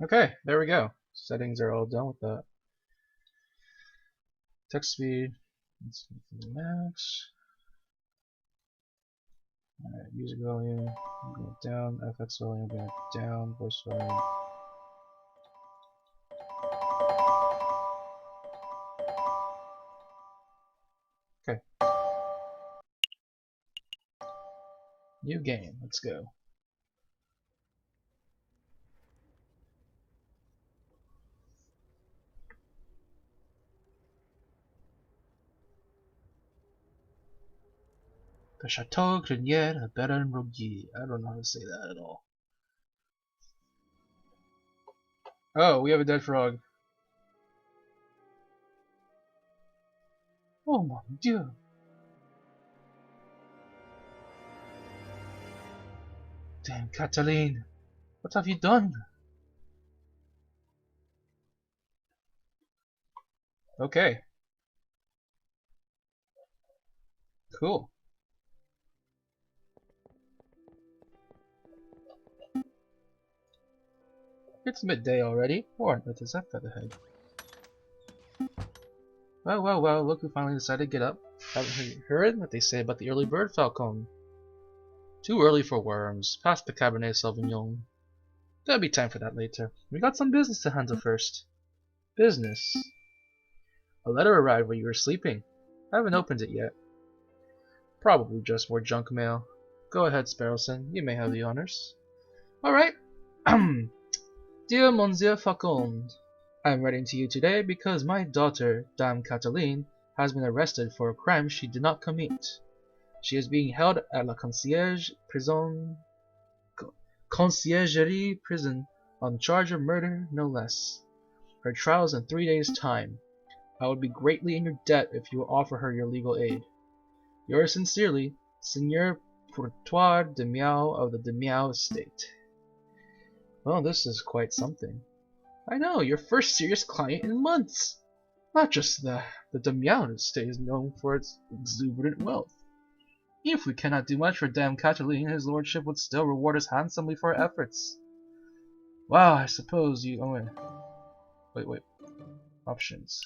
Okay, there we go. Settings are all done with that. Text speed, let's go for the max. Alright, music volume, I'm going down, FX volume, going down, voice volume. Okay. New game, let's go. The Chateau Grenier à Baron-Rogier. I don't know how to say that at all. Oh, we have a dead frog. Oh mon dieu. Damn, Cataline. What have you done? Okay. Cool. It's midday already. What on earth is that featherhead? Well, look who finally decided to get up. Haven't heard what they say about the early bird falcon? Too early for worms. Past the Cabernet Sauvignon. There'll be time for that later. We got some business to handle first. Business? A letter arrived while you were sleeping. I haven't opened it yet. Probably just more junk mail. Go ahead, Sparrowson. You may have the honors. Alright. Dear Monsieur Falcon, I am writing to you today because my daughter, Dame Cataline, has been arrested for a crime she did not commit. She is being held at la conciergerie prison on charge of murder, no less. Her trial is in 3 days' time. I would be greatly in your debt if you will offer her your legal aid. Yours sincerely, Seigneur Pourtoir de Miao of the de Miao estate. Well, this is quite something. I know, your first serious client in months. Not just the de Miao estate is known for its exuberant wealth. Even if we cannot do much for Dame Cataline, his lordship would still reward us handsomely for our efforts. Wow, I suppose you... Oh, wait. Options.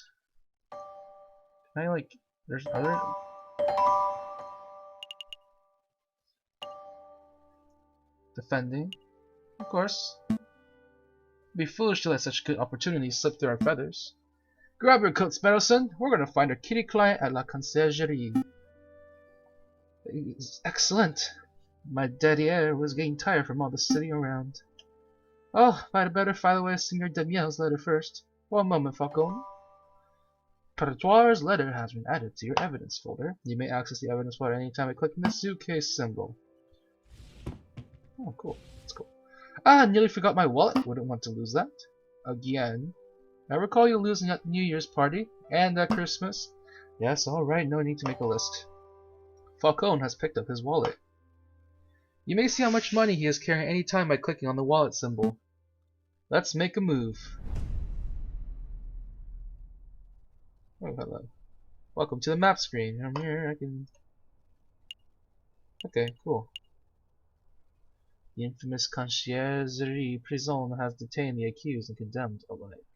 Can I, like... There's other... Defending. Of course. It'd be foolish to let such good opportunities slip through our feathers. Grab your coat, Sparrowson. We're gonna find our kitty client at la conciergerie. Excellent. My derriere was getting tired from all the sitting around. Oh, I'd better file away Signor Damiel's letter first. One moment, Falcon. Pourtoir's letter has been added to your evidence folder. You may access the evidence folder anytime by clicking the suitcase symbol. Oh, cool. That's cool. Ah, nearly forgot my wallet. Wouldn't want to lose that. Again. I recall you losing at New Year's party and at Christmas. Yes, alright, no need to make a list. Falcon has picked up his wallet. You may see how much money he is carrying any time by clicking on the wallet symbol. Let's make a move. Oh, hello. Welcome to the map screen. I'm here, I can... Okay, cool. The infamous conciergerie prison has detained the accused and condemned alike.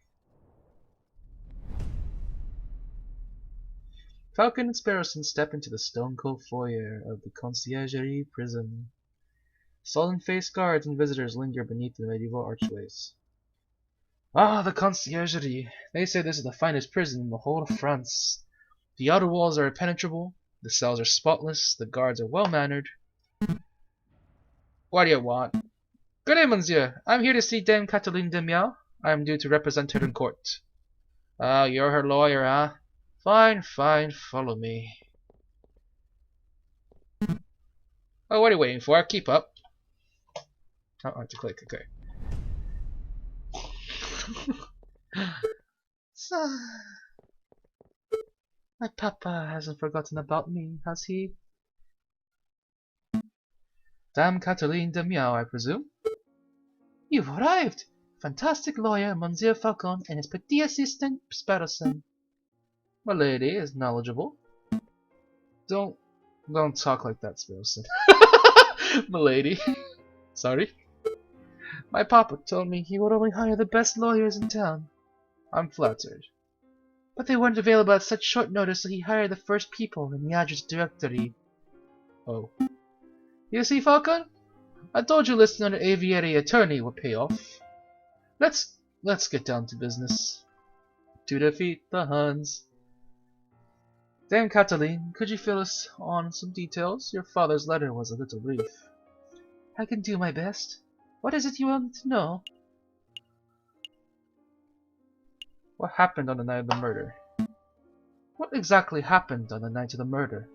Falcon and Sparrowson step into the stone-cold foyer of the conciergerie prison. Sullen-faced guards and visitors linger beneath the medieval archways. Ah, the conciergerie. They say this is the finest prison in the whole of France. The outer walls are impenetrable, the cells are spotless, the guards are well-mannered. What do you want? Good day, monsieur. I'm here to see Dame Cataline de Miao. I am due to represent her in court. Oh, you're her lawyer, huh? Fine, follow me. Oh, what are you waiting for? Keep up. Oh, I have to click, okay. So, my papa hasn't forgotten about me, has he? Dame Cataline de Miao, I presume? You've arrived! Fantastic lawyer, Monsieur Falcon, and his petit assistant, Sparrowson. My lady is knowledgeable. Don't talk like that, Sparrowson. My lady. Sorry. My papa told me he would only hire the best lawyers in town. I'm flattered. But they weren't available at such short notice, so he hired the first people in the address directory. Oh. You see, Falcon? I told you listening under Aviary Attorney would pay off. Let's get down to business. To defeat the Huns. Dame Cataline, could you fill us on some details? Your father's letter was a little brief. I can do my best. What is it you want to know? What happened on the night of the murder? What exactly happened on the night of the murder?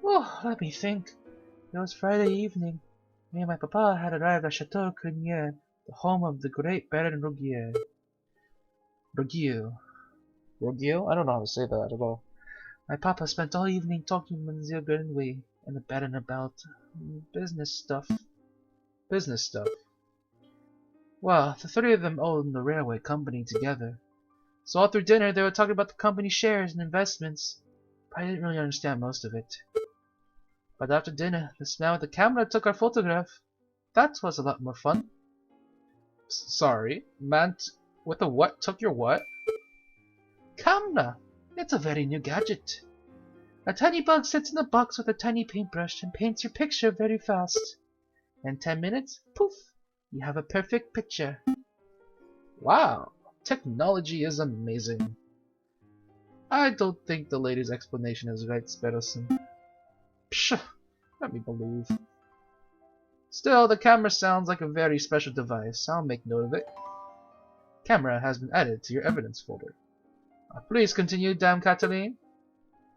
Oh, let me think. It was Friday evening. Me and my papa had arrived at Chateau Crinier, the home of the great Baron Rougier. Rougier? I don't know how to say that at all. My papa spent all evening talking to Monsieur Grenouille and the Baron about business stuff. Business stuff? Well, the three of them owned the railway company together. So all through dinner they were talking about the company shares and investments. But I didn't really understand most of it. But after dinner, this man with the camera took our photograph. That was a lot more fun. Sorry, man with the what took your what? Camera! It's a very new gadget. A tiny bug sits in a box with a tiny paintbrush and paints your picture very fast. In 10 minutes, poof, you have a perfect picture. Wow, technology is amazing. I don't think the lady's explanation is right, Sparrowson. Psh, let me believe. Still, the camera sounds like a very special device. I'll make note of it. Camera has been added to your evidence folder. Please continue, Dame Cataline.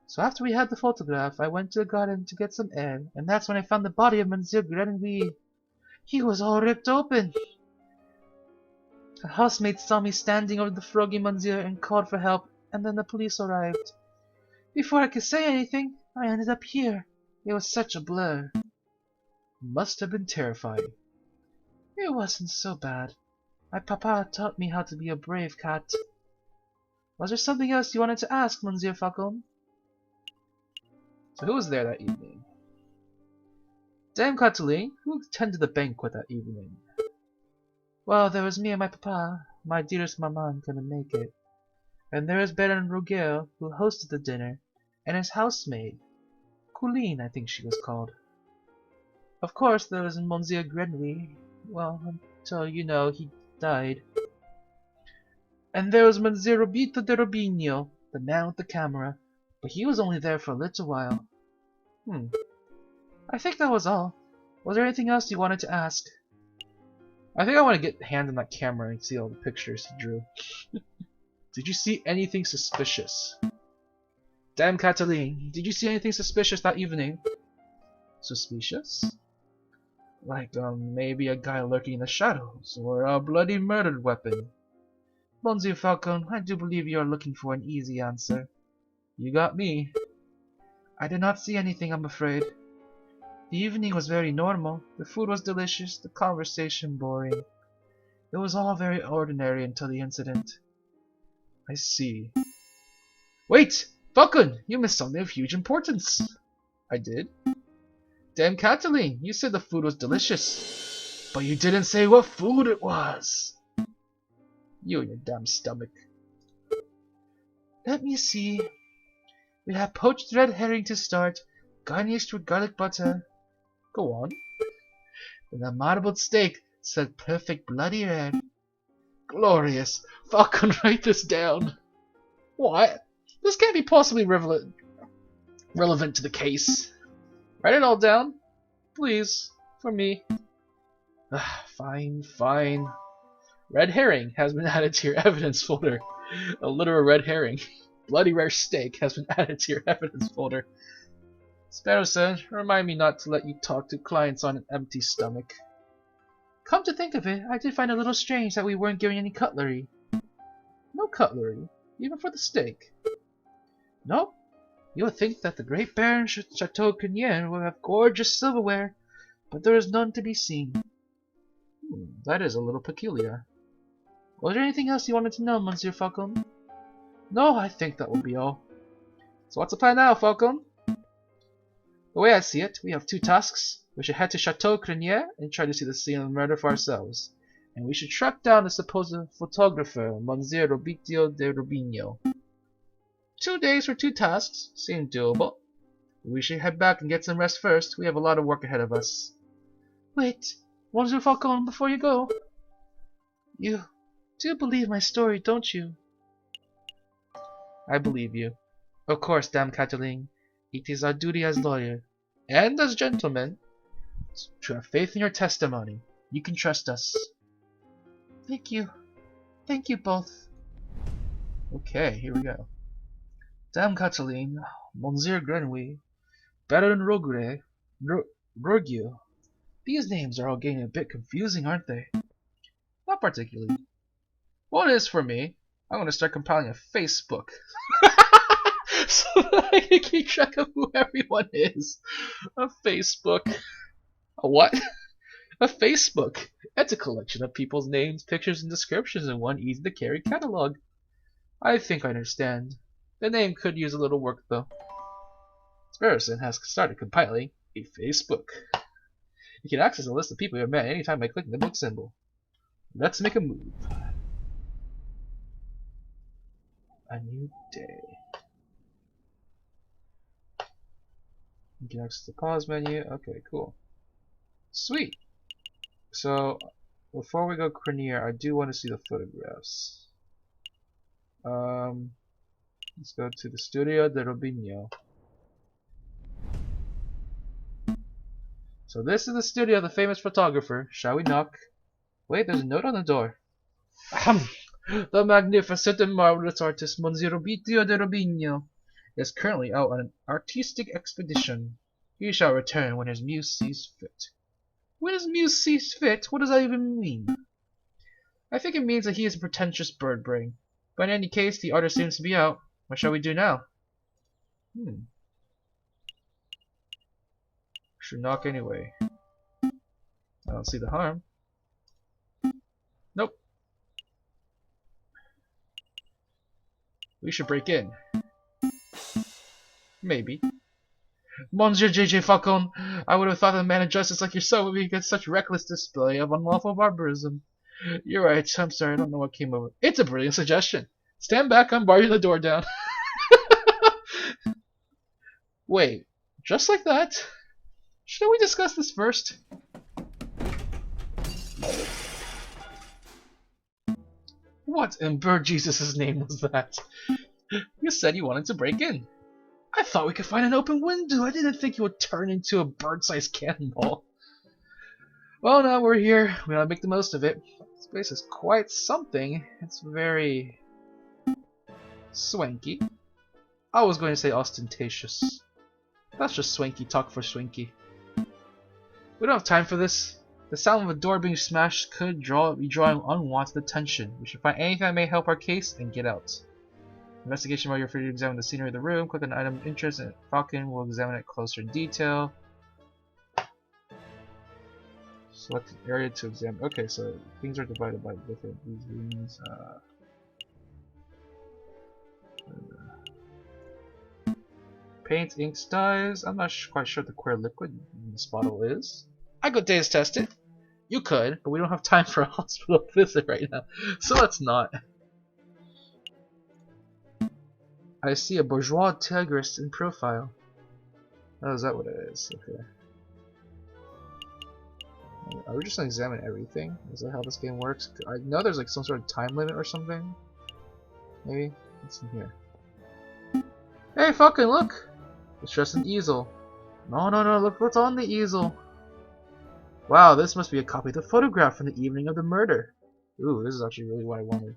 So after we had the photograph, I went to the garden to get some air, and that's when I found the body of Monsieur Grenouille. He was all ripped open. A housemaid saw me standing over the froggy Monsieur and called for help, and then the police arrived. Before I could say anything, I ended up here. It was such a blur. Must have been terrifying. It wasn't so bad. My papa taught me how to be a brave cat. Was there something else you wanted to ask, Monsieur Falcon? So who was there that evening? Dame Cataline, who attended the banquet that evening? Well, there was me and my papa. My dearest maman couldn't make it. And there was Baron Rougier, who hosted the dinner, and his housemaid. Colleen, I think she was called. Of course, there was Monsieur Grenouille. Well, until, you know, he died. And there was Monsieur Roberto de Robinho, the man with the camera, but he was only there for a little while. I think that was all. Was there anything else you wanted to ask? I think I want to get a hand on that camera and see all the pictures he drew. Did you see anything suspicious? Dame Cataline, did you see anything suspicious that evening? Suspicious? Like, maybe a guy lurking in the shadows, or a bloody murdered weapon. Monsieur Falcon, I do believe you are looking for an easy answer. You got me. I did not see anything, I'm afraid. The evening was very normal. The food was delicious, the conversation boring. It was all very ordinary until the incident. I see. Wait! Falcon! You missed something of huge importance. I did? Dame Cataline, you said the food was delicious. But you didn't say what food it was. You and your damn stomach. Let me see. We have poached red herring to start, garnished with garlic butter. Go on. Then a marbled steak, served perfect bloody red. Glorious. Falcon, write this down. What? This can't be possibly relevant to the case. Write it all down, please, for me. Fine, fine. Red herring has been added to your evidence folder. A literal red herring. Bloody rare steak has been added to your evidence folder. Sparrowson, remind me not to let you talk to clients on an empty stomach. Come to think of it, I did find it a little strange that we weren't given any cutlery. No cutlery? Even for the steak? Nope. You would think that the great Baron Chateau Crinier would have gorgeous silverware, but there is none to be seen. That is a little peculiar. Was there anything else you wanted to know, Monsieur Falcon? No, I think that will be all. So what's the plan now, Falcon? The way I see it, we have two tasks. We should head to Chateau Crenier and try to see the scene of the murder for ourselves. And we should track down the supposed photographer, Monsieur Robitio de Rubino. 2 days for 2 tasks seem doable. We should head back and get some rest first. We have a lot of work ahead of us. Wait, Monsieur Falcon, before you go. You do believe my story, don't you? I believe you. Of course, Dame Cataline. It is our duty as lawyer, and as gentlemen, to have faith in your testimony. You can trust us. Thank you. Thank you both. Okay, here we go. Dame Cataline, Monsieur Grenouille, Baron Rogure, Rogue. These names are all getting a bit confusing, aren't they? Not particularly. Well, it is for me. I'm going to start compiling a Facebook. So that I can keep track of who everyone is. A Facebook. A what? A Facebook. It's a collection of people's names, pictures, and descriptions in one easy-to-carry catalog. I think I understand. The name could use a little work, though. Sparrowson has started compiling a Facebook. You can access a list of people you have met anytime by clicking the book symbol. Let's make a move. A new day. You can access the pause menu. Okay, cool. Sweet. So, before we go Crenier, I do want to see the photographs. Let's go to the Studio de Robinho. So this is the studio of the famous photographer. Shall we knock? Wait, there's a note on the door. Ahem. The magnificent and marvelous artist Monsieur Robitio de Robinho is currently out on an artistic expedition. He shall return when his muse sees fit. When his muse sees fit? What does that even mean? I think it means that he is a pretentious bird brain. But in any case, the artist seems to be out. What shall we do now? Should knock anyway. I don't see the harm. Nope. We should break in. Maybe. Monsieur J.J. Falcon, I would have thought that a man of justice like yourself would be against such reckless display of unlawful barbarism. You're right, I'm sorry, I don't know what came over. It's a brilliant suggestion. Stand back, I'm barring the door down. Wait, just like that? Shouldn't we discuss this first? What in bird Jesus' name was that? You said you wanted to break in. I thought we could find an open window. I didn't think you would turn into a bird-sized cannonball. Well, now we're here. We gotta make the most of it. This place is quite something. It's very swanky. I was going to say ostentatious. That's just swanky talk for swanky. We don't have time for this. The sound of a door being smashed could be drawing unwanted attention. We should find anything that may help our case and get out. Investigation while you're free to examine the scenery of the room. Click on the item of interest and Falcon will examine it closer in detail. Select an area to examine. Okay, so things are divided by different reasons. Paint, inks, dyes. I'm not quite sure what the queer liquid in this bottle is. I could taste test it. You could, but we don't have time for a hospital visit right now, so let's not. I see a bourgeois tigress in profile. Oh, is that what it is? Okay. Are we just gonna examine everything? Is that how this game works? I know there's like some sort of time limit or something. Maybe? What's in here? Hey, fucking look! It's just an easel. No, look what's on the easel. Wow, this must be a copy of the photograph from the evening of the murder. Ooh, this is actually really what I wanted.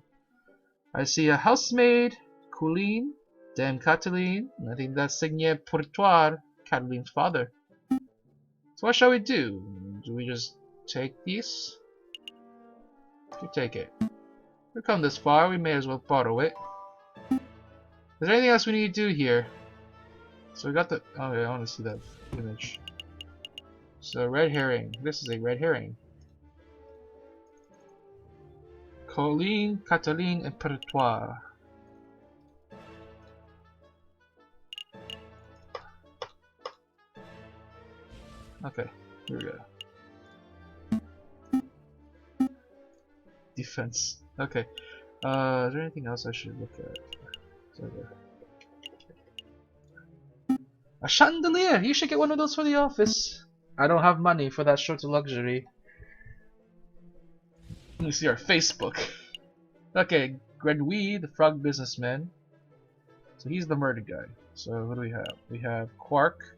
I see a housemaid, Colleen, Dame Cataline, and I think that's Signé Pourtoir, Cataline's father. So what shall we do? Do we just take these? You take it. We've come this far, we may as well borrow it. Is there anything else we need to do here? So we got the... Oh yeah, I want to see that image. So red herring. This is a red herring. Colleen, Cataline, and Pourtoir. Okay. Here we go. Defense. Okay. Is there anything else I should look at? A chandelier! You should get one of those for the office. I don't have money for that sort of luxury. Let me see our Facebook. Okay, Grenouille, the frog businessman. So he's the murder guy. So what do we have? We have Quark.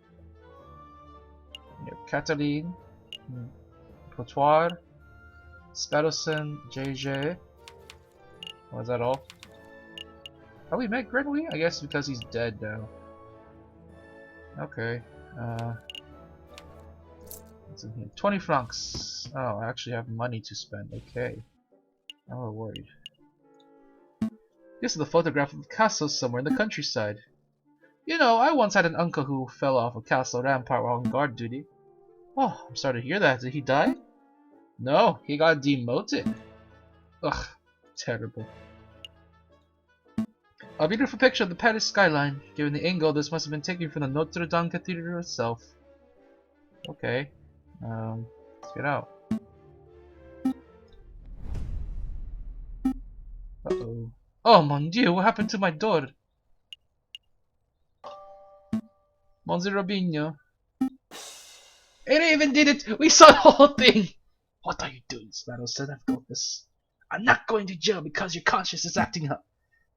We have Cataline. Potoir. Spadelson. JJ. Was that all? Oh, we met Grenouille? I guess because he's dead now. Okay. What's in here? 20 francs. Oh, I actually have money to spend. Okay. I'm a little worried. This is the photograph of a castle somewhere in the countryside. You know, I once had an uncle who fell off a castle rampart while on guard duty. Oh, I'm sorry to hear that. Did he die? No, he got demoted. Ugh, terrible. A beautiful picture of the Paris skyline. Given the angle, this must have been taken from the Notre Dame Cathedral itself. Okay. Let's get out. Uh-oh. Oh, mon Dieu, what happened to my door? Monsieur Robinho. It even did it! We saw the whole thing! What are you doing, Spadelson? I've got this. I'm not going to jail because your conscience is acting up.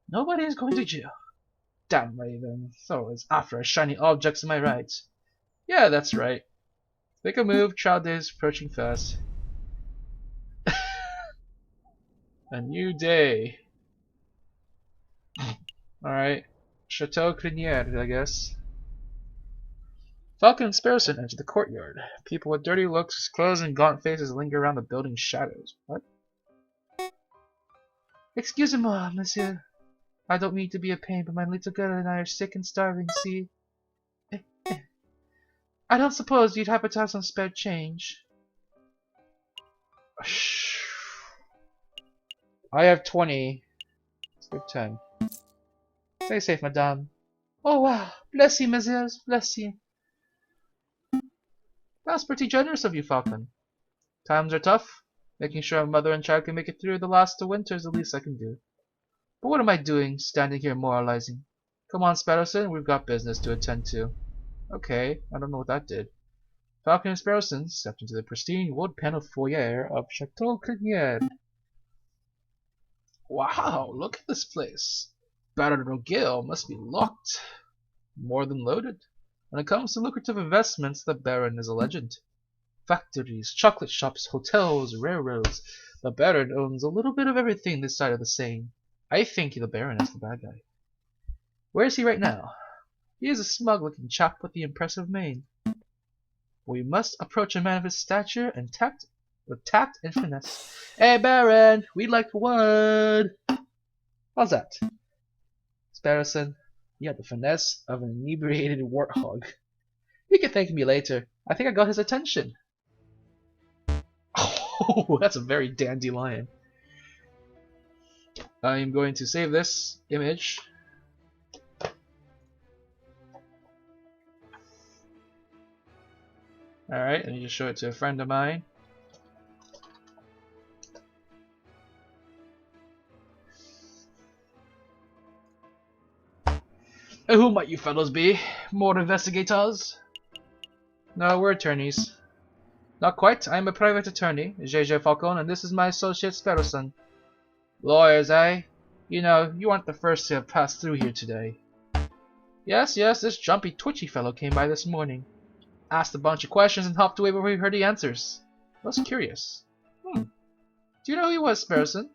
Nobody is going to jail. Damn Raven. So it's after shiny objects, am I right? Yeah, that's right. Make a move, trial day is approaching fast. A new day. Alright. Chateau Crinière, I guess. Falcon and Sparrowson enter the courtyard. People with dirty looks, clothes, and gaunt faces linger around the building's shadows. What? Excusez-moi, monsieur. I don't mean to be a pain, but my little girl and I are sick and starving, see? I don't suppose you'd happen to have some spare change. I have 20. Let's give 10. Stay safe, madame. Oh wow, bless you, messieurs, bless you. That's pretty generous of you, Falcon. Times are tough. Making sure a mother and child can make it through the last of winter is the least I can do. But what am I doing, standing here moralizing? Come on, Sparrowson, we've got business to attend to. Okay, I don't know what that did. Falcon and Sparrowson stepped into the pristine wood-paneled foyer of Chateau Crinière. Wow, look at this place. Baron Rogale must be locked. More than loaded. When it comes to lucrative investments, the Baron is a legend. Factories, chocolate shops, hotels, railroads. The Baron owns a little bit of everything this side of the Seine. I think the Baron is the bad guy. Where is he right now? He is a smug-looking chap with the impressive mane. We must approach a man of his stature and tact and finesse. Hey Baron, we'd like one. How's that? Sparrowson, you have the finesse of an inebriated warthog. You can thank me later. I think I got his attention. Oh, that's a very dandelion. I'm going to save this image. Alright, and you just show it to a friend of mine. Who might you fellows be? More investigators? No, we're attorneys. Not quite. I am a private attorney, JJ Falcon, and this is my associate Sparrowson. Lawyers, eh? You know, you aren't the first to have passed through here today. Yes, this jumpy, twitchy fellow came by this morning. Asked a bunch of questions and hopped away before he heard the answers. I was curious. Do you know who he was, Sparrowson?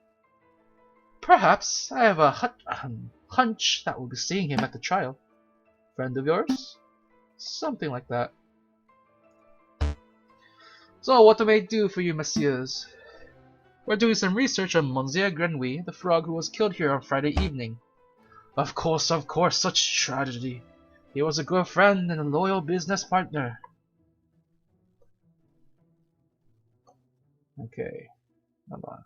Perhaps. I have a hunch that we'll be seeing him at the trial. Friend of yours? Something like that. So, what do I do for you, messieurs? We're doing some research on Monsieur Grenouille, the frog who was killed here on Friday evening. Of course, such tragedy. He was a good friend and a loyal business partner. Okay, hold on.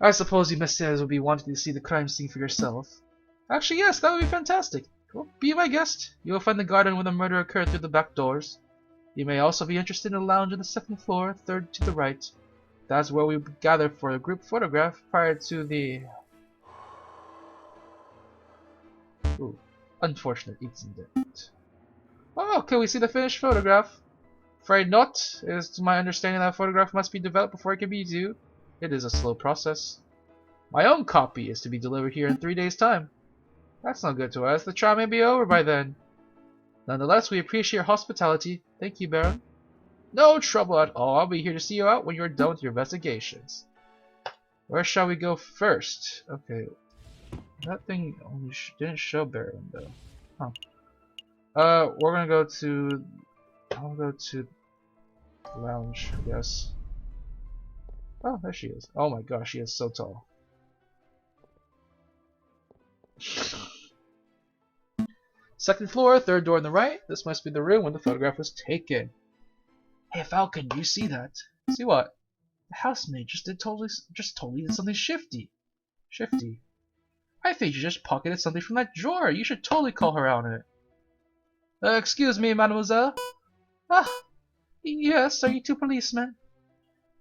I suppose you messieurs will be wanting to see the crime scene for yourself. Actually, yes, that would be fantastic. Well, be my guest. You will find the garden where the murder occurred through the back doors. You may also be interested in the lounge on the second floor, third to the right. That's where we gather for a group photograph prior to the unfortunate incident. Oh, can we see the finished photograph? Afraid not. It is to my understanding that a photograph must be developed before it can be viewed. It is a slow process. My own copy is to be delivered here in 3 days' time. That's not good to us. The trial may be over by then. Nonetheless, we appreciate your hospitality. Thank you, Baron. No trouble at all. I'll be here to see you out when you're done with your investigations. Where shall we go first? Okay. That thing only didn't show Baron, though. Huh. We're gonna go to... I'll go to... lounge, I guess. Oh, there she is. Oh my gosh, she is so tall. Second floor, third door on the right. This must be the room when the photograph was taken. Hey Falcon, do you see that? See what? The housemaid just totally did something shifty. Shifty? I think you just pocketed something from that drawer. You should totally call her out on it. Excuse me, mademoiselle. Ah, yes, are you two policemen?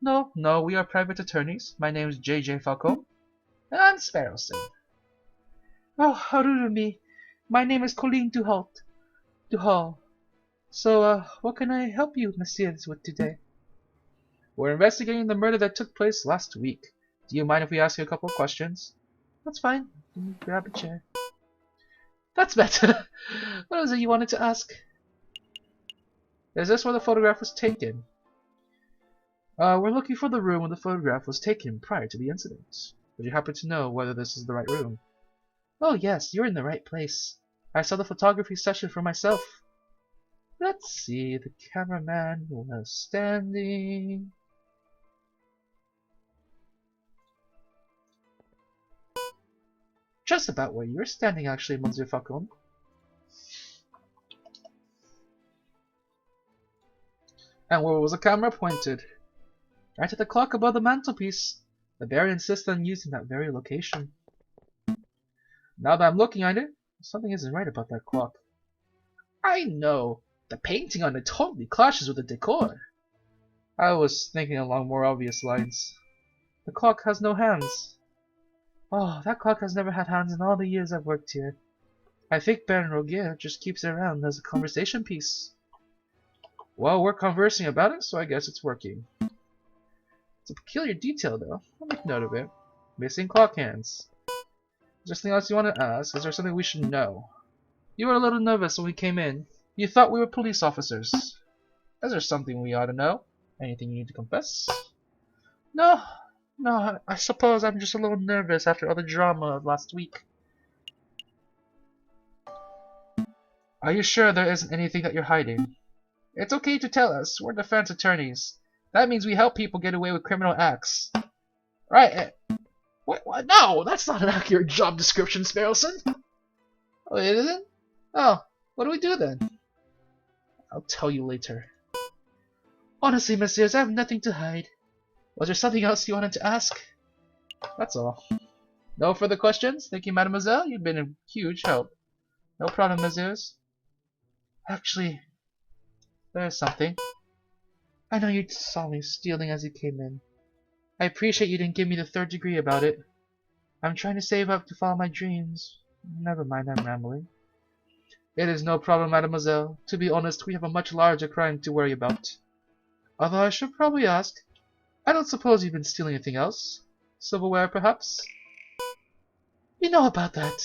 No, we are private attorneys. My name is J.J. Falcon. And I'm Sparrowson. Oh, how rude of me. My name is Colleen Duhall. So, what can I help you, messieurs, with today? We're investigating the murder that took place last week. Do you mind if we ask you a couple of questions? That's fine. Let me grab a chair. That's better. What was it you wanted to ask? Is this where the photograph was taken? We're looking for the room where the photograph was taken prior to the incident. Would you happen to know whether this is the right room? Oh yes, you're in the right place. I saw the photography session for myself. Let's see, the cameraman was standing... just about where you're standing, actually, Monsieur Falcon. And where was the camera pointed? Right at the clock above the mantelpiece. The Baron insists on using that very location. Now that I'm looking at it, something isn't right about that clock. I know! The painting on it totally clashes with the decor. I was thinking along more obvious lines. The clock has no hands. Oh, that clock has never had hands in all the years I've worked here. I think Baron Rogier just keeps it around as a conversation piece. Well, we're conversing about it, so I guess it's working. It's a peculiar detail, though. I'll make note of it. Missing clock hands. Is there something else you want to ask? Is there something we should know? You were a little nervous when we came in. You thought we were police officers. Is there something we ought to know? Anything you need to confess? No, I suppose I'm just a little nervous after all the drama of last week. Are you sure there isn't anything that you're hiding? It's okay to tell us. We're defense attorneys. That means we help people get away with criminal acts. Right? What? No, that's not an accurate job description, Sparrowson. Oh, it isn't? Oh, what do we do then? I'll tell you later. Honestly, messieurs, I have nothing to hide. Was there something else you wanted to ask? That's all. No further questions? Thank you, mademoiselle. You've been a huge help. No problem, messieurs. Actually, there is something. I know you saw me stealing as you came in. I appreciate you didn't give me the third degree about it. I'm trying to save up to follow my dreams. Never mind, I'm rambling. It is no problem, mademoiselle. To be honest, we have a much larger crime to worry about. Although I should probably ask, I don't suppose you've been stealing anything else? Silverware, perhaps? You know about that.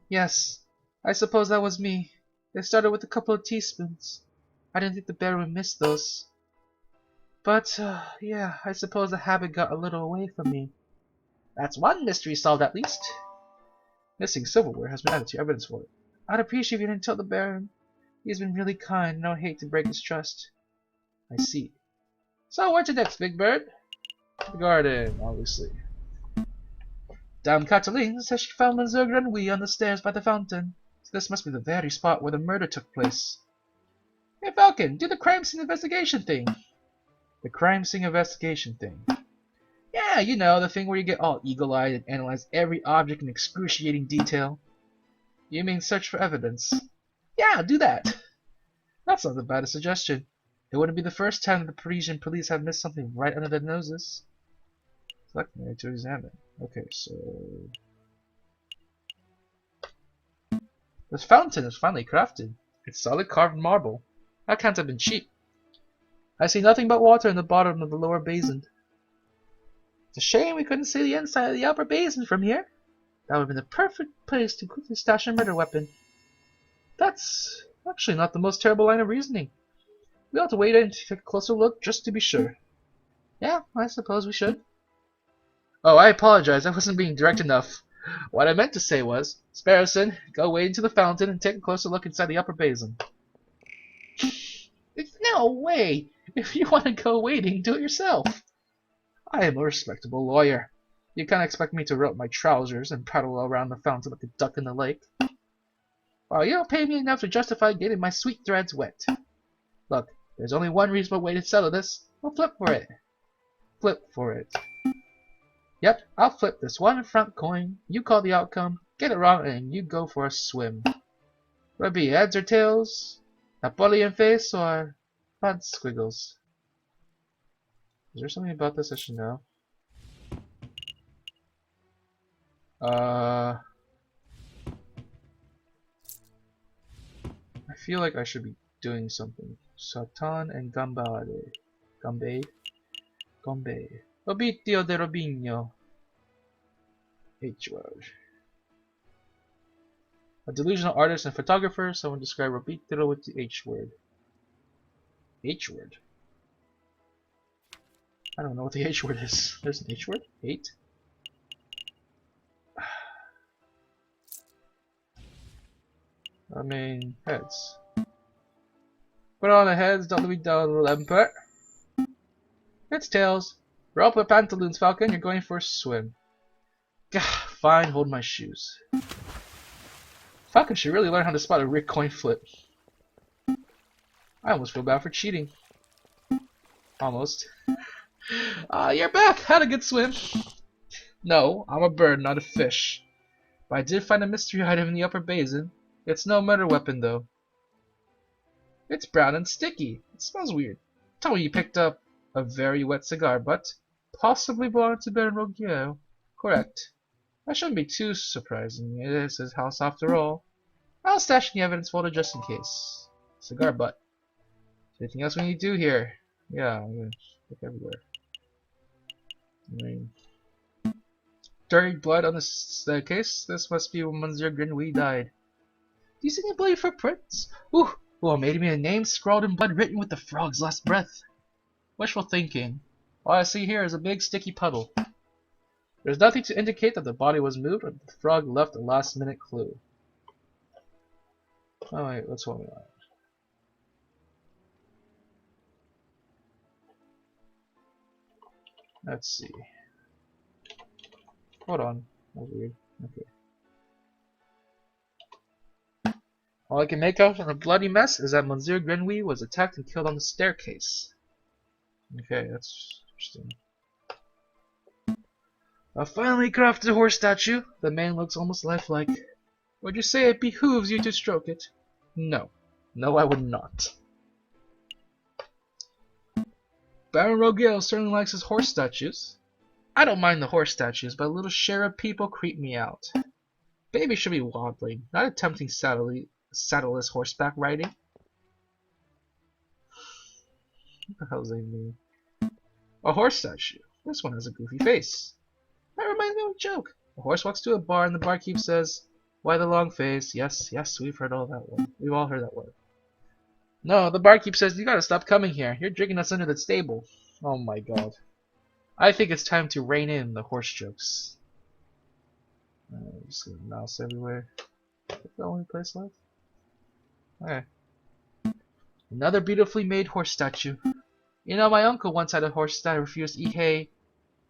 Yes, I suppose that was me. It started with a couple of teaspoons. I didn't think the Baron would miss those. But, yeah, I suppose the habit got a little away from me. That's one mystery solved, at least. Missing silverware has been added to evidence for it. I'd appreciate if you didn't tell the Baron. He's been really kind, and I would hate to break his trust. I see. So, where to next, Big Bird? The garden, obviously. Dame Cataline says she found Monsieur Grenouille on the stairs by the fountain. So this must be the very spot where the murder took place. Hey Falcon, do the crime scene investigation thing. The crime scene investigation thing. Yeah, you know, the thing where you get all eagle-eyed and analyze every object in excruciating detail. You mean search for evidence? Yeah, do that. That's not the baddest suggestion. It wouldn't be the first time the Parisian police have missed something right under their noses. Select an area to examine. Okay, so this fountain is finely crafted. It's solid carved marble. That can't have been cheap. I see nothing but water in the bottom of the lower basin. It's a shame we couldn't see the inside of the upper basin from here. That would have been the perfect place to quickly stash a murder weapon. That's actually not the most terrible line of reasoning. We ought to wait and take a closer look just to be sure. Yeah, I suppose we should. Oh, I apologize. I wasn't being direct enough. What I meant to say was, Sparrowson, go wade into the fountain and take a closer look inside the upper basin. No way! If you want to go wading, do it yourself. I am a respectable lawyer. You can't expect me to roll up my trousers and paddle around the fountain like a duck in the lake. Well, you don't pay me enough to justify getting my sweet threads wet. Look, there's only one reasonable way to settle this. We'll flip for it. Flip for it. Yep, I'll flip this one front coin. You call the outcome, get it wrong, and you go for a swim. Will it be heads or tails? Napoleon face or fun squiggles? Is there something about this I should know? I feel like I should be doing something. Satan and Gambade. Gambade? Gambade. Obitio de Robinho. H word. A delusional artist and photographer, someone described Robitio with the H word. H word? I don't know what the H word is. There's an H word? 8? I mean, heads. Put on the heads, don't let me down, little emperor. It's tails. Roll up your pantaloons, Falcon. You're going for a swim. Gah, fine, hold my shoes. Falcon should really learn how to spot a Rick coin flip. I almost feel bad for cheating. Almost. You're back. Had a good swim. No, I'm a bird, not a fish. But I did find a mystery item in the upper basin. It's no murder weapon, though. It's brown and sticky. It smells weird. Tell me you picked up a very wet cigar butt. Possibly belonged to Baron Roguier. Correct. That shouldn't be too surprising. It is his house after all. I'll stash in the evidence folder just in case. Cigar butt. Anything else we need to do here? Yeah, I'm gonna look everywhere. I mean, dirty blood on the staircase. This must be when Monsieur Grenouille died. Do you see any bloody footprints? Ooh, maybe a name scrawled in blood written with the frog's last breath. Wishful thinking. All I see here is a big sticky puddle. There's nothing to indicate that the body was moved or that the frog left a last-minute clue. Oh wait, what's one we want? Let's see. Hold on. That was weird. Okay. All I can make out from the bloody mess is that Monsieur Grenouille was attacked and killed on the staircase. Okay, that's interesting. A finely crafted horse statue. The man looks almost lifelike. Would you say it behooves you to stroke it? No. No, I would not. Baron Roguier certainly likes his horse statues. I don't mind the horse statues, but a little share of people creep me out. Baby should be waddling, not attempting saddleless horseback riding. What the hell does that mean? A horse statue. This one has a goofy face. That reminds me of a joke. A horse walks to a bar and the barkeep says, "Why the long face?" Yes, yes, we've heard all that one. We've all heard that one. No, the barkeep says, "You gotta stop coming here. You're drinking us under the stable." Oh my god. I think it's time to rein in the horse jokes. Just gonna mouse everywhere. Is that the only place left? Okay. Another beautifully made horse statue. You know, my uncle once had a horse that refused to eat hay.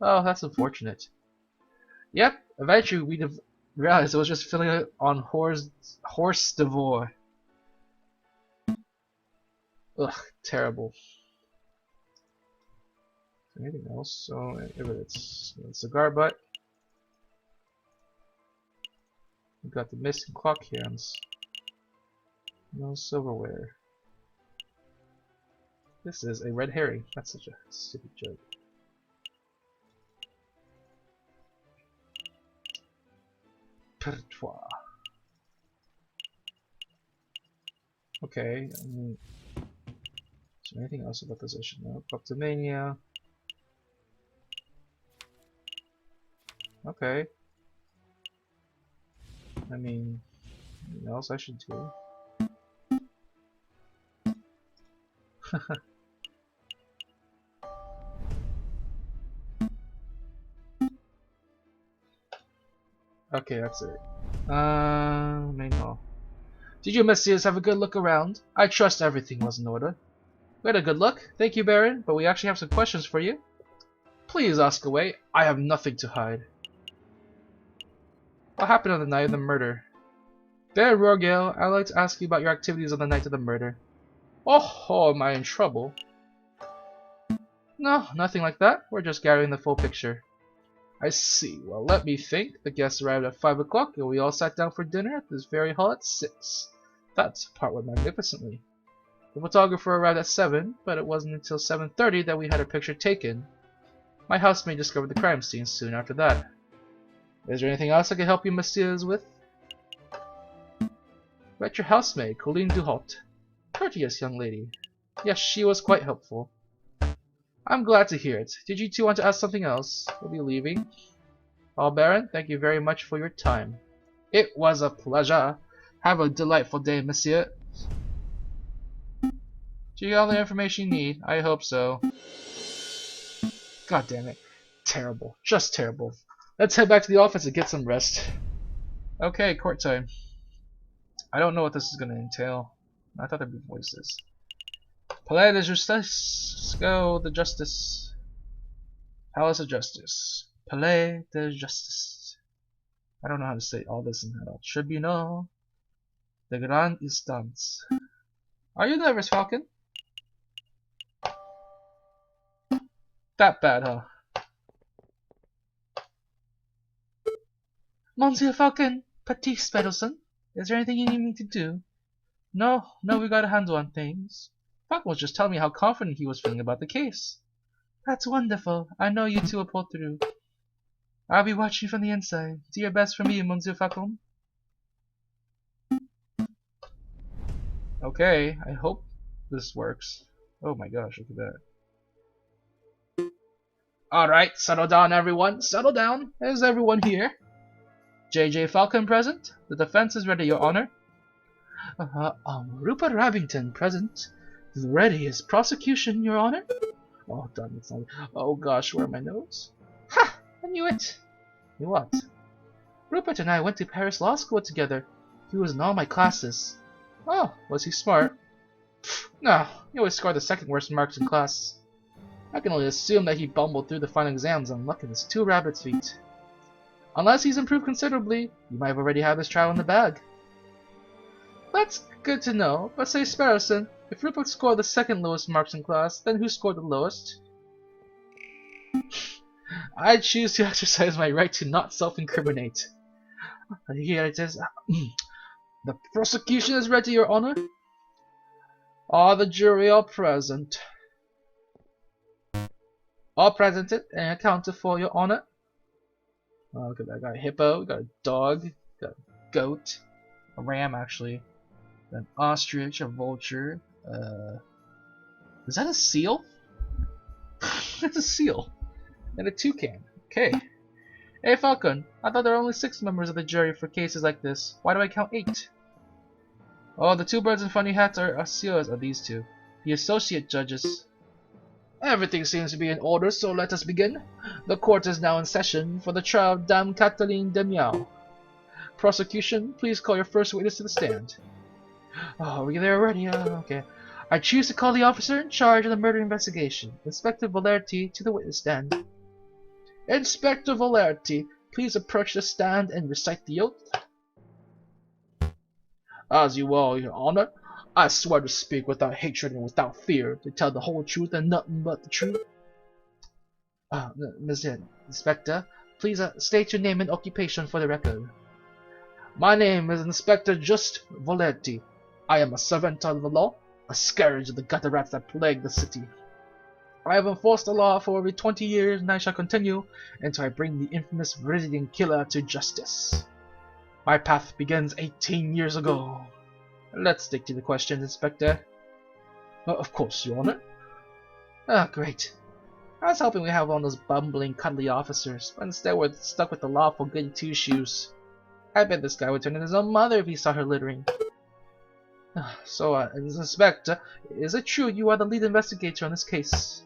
Oh, that's unfortunate. Yep, eventually we realized it was just filling it on horse devour. Ugh, terrible. Anything else? So it's cigar butt. We've got the missing clock hands. No silverware. This is a red herring. That's such a stupid joke. Pertois. Okay, is there anything else about this issue? No, kleptomania. Okay. I mean, anything else I should do? Okay, that's it. Main hall. Did you messieurs have a good look around? I trust everything was in order. We had a good look, thank you, Baron, but we actually have some questions for you. Please ask away, I have nothing to hide. What happened on the night of the murder? Baron Rorgale, I'd like to ask you about your activities on the night of the murder. Oh, am I in trouble? No, nothing like that. We're just gathering the full picture. I see. Well, let me think. The guests arrived at 5 o'clock and we all sat down for dinner at this very hall at 6. That part went magnificently. The photographer arrived at 7, but it wasn't until 7:30 that we had a picture taken. My housemaid discovered the crime scene soon after that. Is there anything else I can help you, messieurs, with? Met your housemaid, Colleen Duhot. Courteous young lady. Yes, she was quite helpful. I'm glad to hear it. Did you two want to ask something else? We'll be leaving. Well, Baron, thank you very much for your time. It was a pleasure. Have a delightful day, monsieur. Do you get all the information you need? I hope so. God damn it. Terrible. Just terrible. Let's head back to the office and get some rest. Okay, court time. I don't know what this is going to entail. I thought there'd be voices. Palais de Justice. Go, the Justice. Palace of Justice. Palais de Justice. I don't know how to say all this in that. Tribunal de Grande Instance. Are you nervous, Falcon? That bad, huh? Monsieur Falcon, Petit Speddleson, is there anything you need me to do? No, we got a handle on things. Falcon was just telling me how confident he was feeling about the case. That's wonderful. I know you two will pull through. I'll be watching from the inside. Do your best for me, Monsieur Falcon. Okay, I hope this works. Oh my gosh, look at that. Alright, settle down everyone, settle down. Is everyone here? J.J. Falcon present? The defense is ready, Your Honor. Rupert Rabington present. Ready is prosecution, Your Honor. Oh, damn, it's not. Oh gosh, where are my notes? Ha! I knew it! Knew what? Rupert and I went to Paris Law School together. He was in all my classes. Oh, was he smart? No, he always scored the second worst marks in class. I can only assume that he bumbled through the final exams on luck in his 2 rabbit's feet. Unless he's improved considerably, you might have already had this trial in the bag. That's good to know, but say Sparrowson, if Rupert scored the second lowest marks in class, then who scored the lowest? I choose to exercise my right to not self-incriminate. Here it is. The prosecution is ready, Your Honor. All the jury are present. All presented and accounted for, Your Honor. Oh, look at that. I got a hippo, got a dog, got a goat, a ram actually, an ostrich, a vulture. Is that a seal? That's a seal. And a toucan. Okay. Hey Falcon, I thought there were only 6 members of the jury for cases like this. Why do I count 8? Oh, the 2 birds in funny hats are seals are these 2. The associate judges. Everything seems to be in order, so let us begin. The court is now in session for the trial of Dame Cataline Demiao. Prosecution, please call your first witness to the stand. Oh, we're there already? Okay. I choose to call the officer in charge of the murder investigation, Inspector Valerti, to the witness stand. Inspector Valerti, please approach the stand and recite the oath. As you will, Your Honor. I swear to speak without hatred and without fear, to tell the whole truth and nothing but the truth. Mr. Inspector, please state your name and occupation for the record. My name is Inspector Just Voletti. I am a servant of the law. a scourge of the gutter rats that plague the city. I have enforced the law for over 20 years, and I shall continue until I bring the infamous Viridian killer to justice. My path begins 18 years ago. Let's stick to the questions, Inspector. Of course, Your Honor. Ah, great. I was hoping we have one of those bumbling, cuddly officers, but instead we're stuck with the lawful goody two-shoes. I bet this guy would turn in his own mother if he saw her littering. So, Inspector, is it true you are the lead investigator on this case?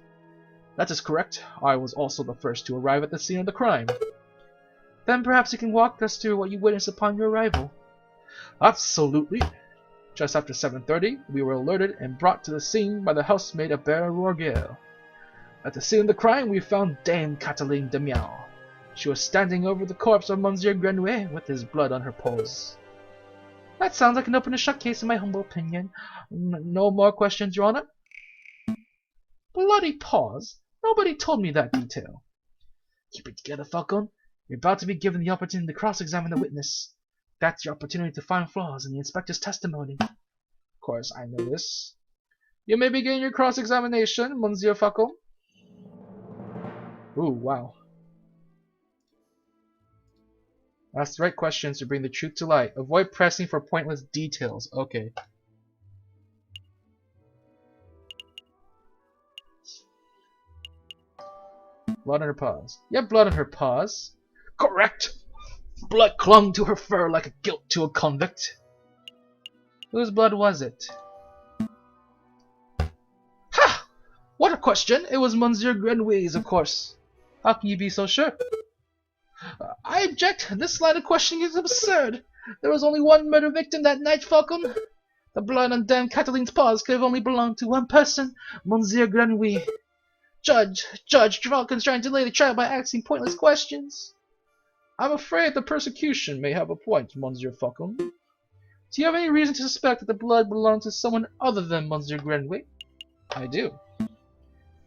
That is correct. I was also the first to arrive at the scene of the crime. Then perhaps you can walk us through what you witnessed upon your arrival. Absolutely. Just after 7:30, we were alerted and brought to the scene by the housemaid Aviary Attourney. At the scene of the crime, we found Dame Cataline de Miao. She was standing over the corpse of Monsieur Grenouille with his blood on her paws. That sounds like an open and shut case in my humble opinion. No more questions, Your Honor? Bloody paws? Nobody told me that detail. Keep it together, Falcon. You're about to be given the opportunity to cross-examine the witness. That's your opportunity to find flaws in the inspector's testimony. Of course, I know this. You may begin your cross-examination, Monsieur Falcon. Ooh, wow. Ask the right questions to bring the truth to light. Avoid pressing for pointless details. Okay. Blood on her paws. You have blood on her paws? Correct! Blood clung to her fur like a guilt to a convict. Whose blood was it? Ha! What a question! It was Monsieur Grenouille's, of course. How can you be so sure? I object. This line of questioning is absurd. There was only one murder victim that night, Falcon. The blood on Dame Cataline's paws could have only belonged to one person, Monsieur Grenouille. Judge, Falcon's trying to delay the trial by asking pointless questions. I'm afraid the prosecution may have a point, Monsieur Falcon. Do you have any reason to suspect that the blood belonged to someone other than Monsieur Grenouille? I do.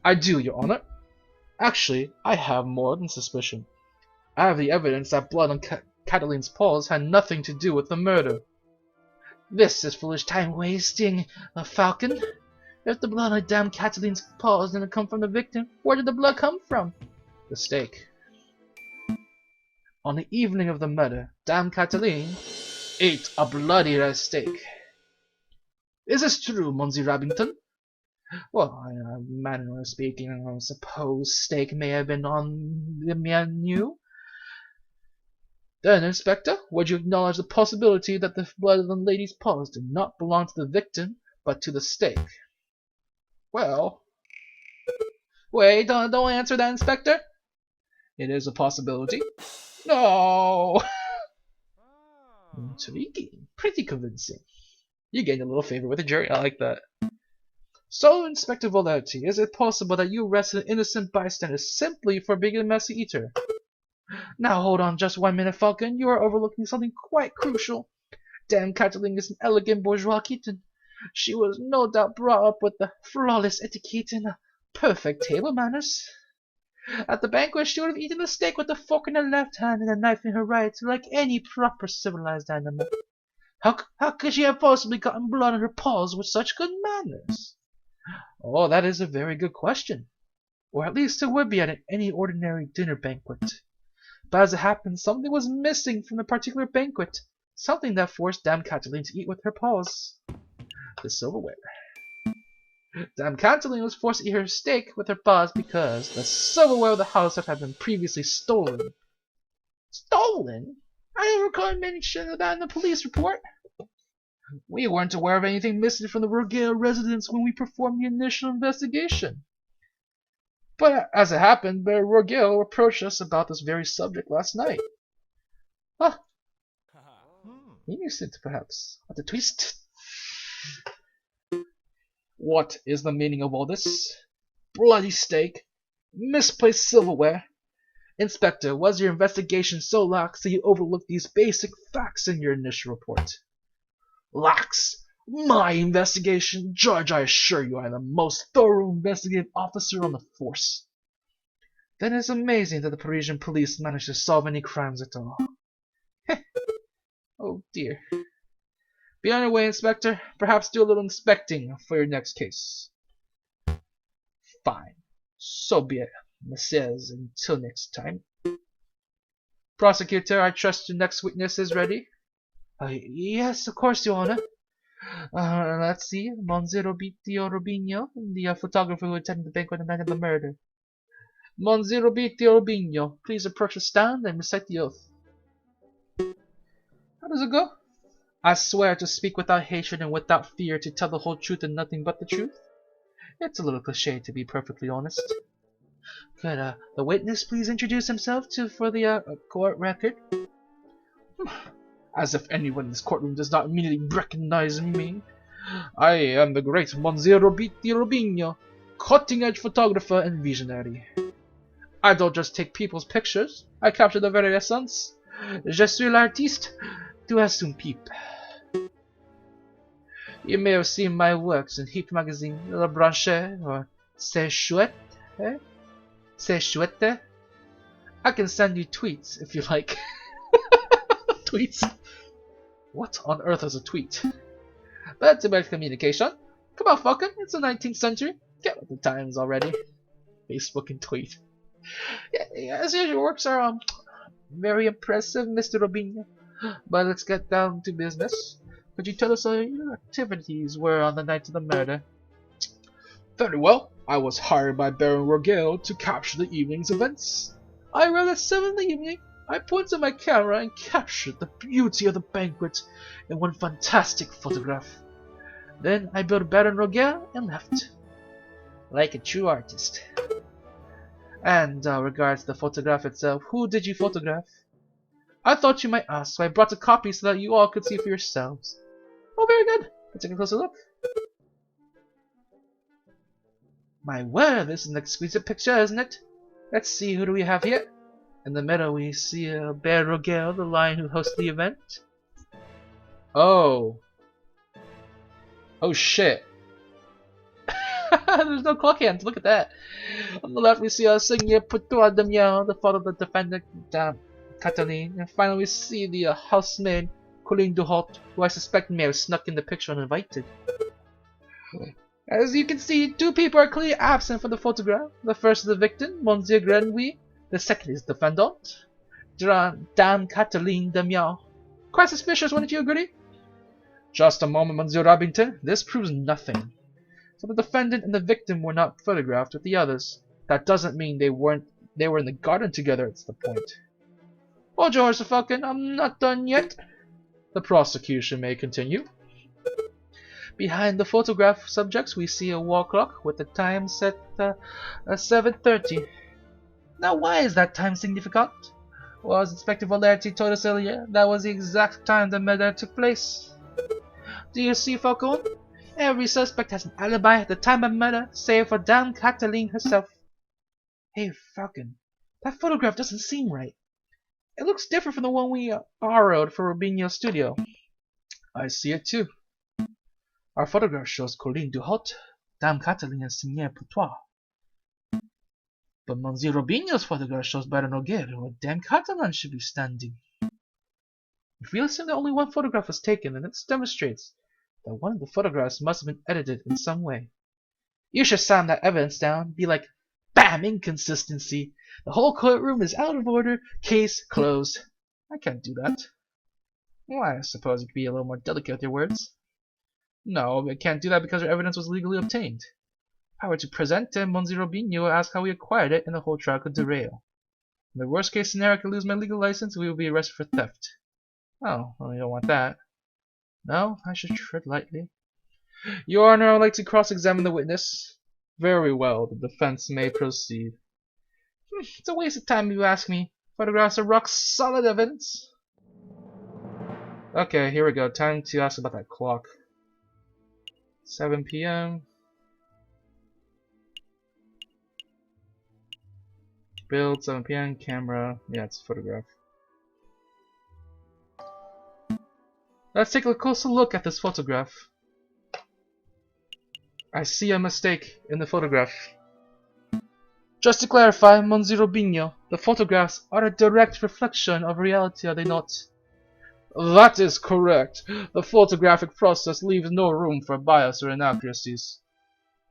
I do, Your Honor. Actually, I have more than suspicion. I have the evidence that blood on Cataline's paws had nothing to do with the murder. This is foolish time wasting, Falcon. If the blood on Dame Cataline's paws didn't come from the victim, where did the blood come from? The stake. On the evening of the murder, Dame Cataline ate a bloody red steak. Is this true, Monsieur Rabington? Well, in a manner of speaking, I suppose steak may have been on the menu. Then, Inspector, would you acknowledge the possibility that the blood on the lady's paws did not belong to the victim, but to the steak? Well... Wait, don't answer that, Inspector. It is a possibility. No! Intriguing. Pretty convincing. You gained a little favor with the jury. I like that. So, Inspector Volerti, is it possible that you arrested an innocent bystander simply for being a messy eater? Now hold on just 1 minute, Falcon. You are overlooking something quite crucial. Dame Cataline is an elegant bourgeois kitten. She was no doubt brought up with the flawless etiquette and perfect table manners. At the banquet, she would have eaten the steak with a fork in her left hand and a knife in her right, like any proper civilized animal. How could she have possibly gotten blood on her paws with such good manners? Oh, that is a very good question. Or at least it would be at any ordinary dinner banquet. But as it happened, something was missing from the particular banquet. Something that forced Dame Cataline to eat with her paws. The silverware. Dame Cataline was forced to eat her steak with her paws because the silverware of the house had been previously stolen. Stolen? I don't recall mention of that in the police report. We weren't aware of anything missing from the Rogueil residence when we performed the initial investigation. But as it happened, Rogueil approached us about this very subject last night. Ah, innocent perhaps. What a twist. What is the meaning of all this? Bloody steak, misplaced silverware. Inspector, was your investigation so lax that you overlooked these basic facts in your initial report? Lax? My investigation? Judge, I assure you I am the most thorough investigative officer on the force. Then it is amazing that the Parisian police managed to solve any crimes at all. Oh dear. Be on your way, Inspector. Perhaps do a little inspecting for your next case. Fine. So be it, messieurs. Until next time. Prosecutor, I trust your next witness is ready? Yes, of course, Your Honor. Let's see. Monsieur Robitio Robinho, the photographer who attended the banquet on the night of the murder. Monsieur Robitio Robinho, please approach the stand and recite the oath. How does it go? I swear to speak without hatred and without fear, to tell the whole truth and nothing but the truth. It's a little cliché, to be perfectly honest. Could the witness please introduce himself for the court record? As if anyone in this courtroom does not immediately recognize me. I am the great Monsieur Robitio Robinho, cutting-edge photographer and visionary. I don't just take people's pictures, I capture the very essence. Je suis l'artiste tu es un pipe. You may have seen my works in Heat Magazine, La Branche, or C'est Chouette, eh? C'est Chouette? I can send you tweets if you like. Tweets? What on earth is a tweet? But it's about communication. Come on, fucking, it's the 19th century. Get with the times already. Facebook and tweet. Yeah, as usual, your works are very impressive, Mr. Robinho. But let's get down to business. Could you tell us your activities were on the night of the murder? Very well. I was hired by Baron Rogel to capture the evening's events. I arrived at 7 in the evening. I pointed my camera and captured the beauty of the banquet in one fantastic photograph. Then I built Baron Rogel and left. Like a true artist. And regards to the photograph itself, who did you photograph? I thought you might ask, so I brought a copy so that you all could see for yourselves. Oh, very good. Let's take a closer look. My word, this is an exquisite picture, isn't it? Let's see, who do we have here? In the middle we see Bear Rogel, the lion who hosts the event. Oh. Oh shit. There's no clock hands, look at that. On the left we see Seigneur Poutoir de Miel, the father of the defendant, Cataline. And finally we see the housemaid, Colleen Duhot, who I suspect may have snuck in the picture uninvited. As you can see, 2 people are clearly absent from the photograph. The first is the victim, Monsieur Grenouille. The second is the defendant, Dame Cataline de Miel. Quite suspicious, wouldn't you agree? Just a moment, Monsieur Robington. This proves nothing. So the defendant and the victim were not photographed with the others. That doesn't mean they were in the garden together, it's the point. Hold your horse, fucking, I'm not done yet. The prosecution may continue. Behind the photograph subjects, we see a wall clock with the time set 7:30. Now, why is that time significant? Well, as Inspector Valerti told us earlier, that was the exact time the murder took place. Do you see, Falcone? Every suspect has an alibi at the time of murder, save for Dame Cataline herself. Hey, Falcon, that photograph doesn't seem right. It looks different from the one we borrowed for Robinho's studio. I see it too. Our photograph shows Colleen Duhot, Dame Cataline, and Seigneur Poutoir. But Monsieur Robinho's photograph shows Baron Rogel, where Dame Cataline should be standing. If we assume that only one photograph was taken, then this demonstrates that one of the photographs must have been edited in some way. You should sound that evidence down, be like, BAM! Inconsistency! The whole courtroom is out of order, case closed. I can't do that. Well, I suppose you could be a little more delicate with your words. No, I can't do that because our evidence was legally obtained. If I were to present it, Monsieur Robinho would ask how we acquired it, and the whole trial could derail. In the worst case scenario, I could lose my legal license and we would be arrested for theft. Oh, well, you don't want that. No, I should tread lightly. Your Honor, I would like to cross-examine the witness. Very well, the defense may proceed. It's a waste of time if you ask me. Photographs are rock-solid evidence. Okay, here we go. Time to ask about that clock. 7 p.m. Build, 7 p.m. Camera. Yeah, it's a photograph. Let's take a closer look at this photograph. I see a mistake in the photograph. Just to clarify, Monsieur Robinho, the photographs are a direct reflection of reality, are they not? That is correct. The photographic process leaves no room for bias or inaccuracies.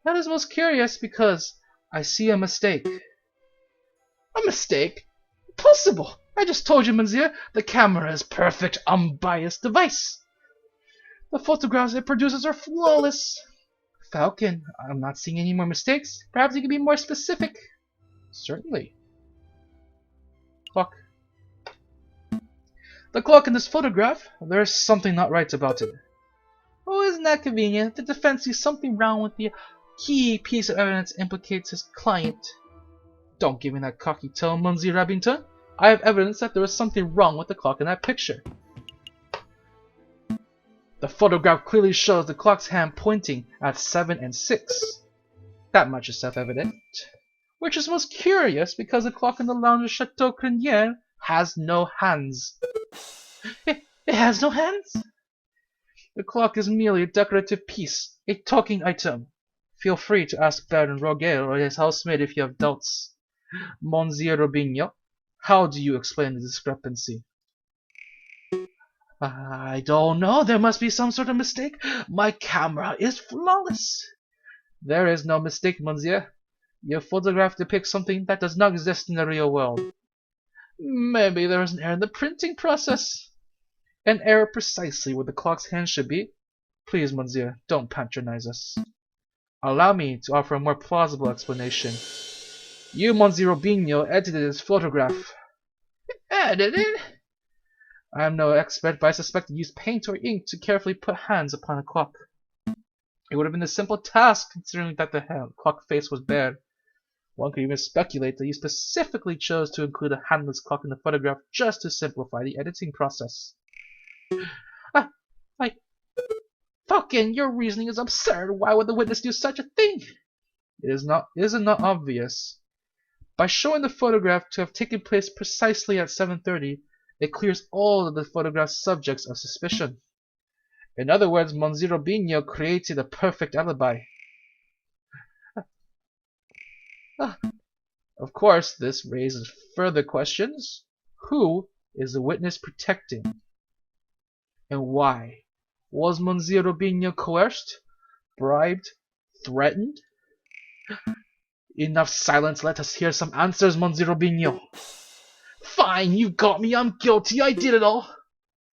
That is most curious because I see a mistake. A mistake? Impossible! I just told you, Monsieur, the camera is a perfect, unbiased device. The photographs it produces are flawless. Falcon, I'm not seeing any more mistakes. Perhaps you can be more specific. Certainly. Clock. The clock in this photograph, there's something not right about it. Oh, isn't that convenient? The defense sees something wrong with the key piece of evidence implicates his client. Don't give me that cocky tone, Monsieur Rabington. I have evidence that there is something wrong with the clock in that picture. The photograph clearly shows the clock's hand pointing at 7 and 6. That much is self-evident. Which is most curious because the clock in the lounge of Chateau Crinier has no hands. It has no hands? The clock is merely a decorative piece, a talking item. Feel free to ask Baron Roguel or his housemaid if you have doubts. Monsieur Robinho, how do you explain the discrepancy? I don't know. There must be some sort of mistake. My camera is flawless. There is no mistake, Monsieur. Your photograph depicts something that does not exist in the real world. Maybe there is an error in the printing process. An error precisely where the clock's hand should be. Please, Monsieur, don't patronize us. Allow me to offer a more plausible explanation. You, Monsieur Robinho, edited this photograph. Edited? I am no expert, but I suspect you used paint or ink to carefully put hands upon a clock. It would have been a simple task, considering that the clock face was bare. One could even speculate that you specifically chose to include a handless clock in the photograph just to simplify the editing process. Falcon, your reasoning is absurd. Why would the witness do such a thing? Is it not obvious? By showing the photograph to have taken place precisely at 7:30, it clears all of the photograph's subjects of suspicion. In other words, Monsieur Robinho created a perfect alibi. Of course, this raises further questions. Who is the witness protecting? And why? Was Monsieur Robinho coerced? Bribed? Threatened? Enough silence, let us hear some answers, Monsieur Robinho. Fine, you got me, I'm guilty, I did it all.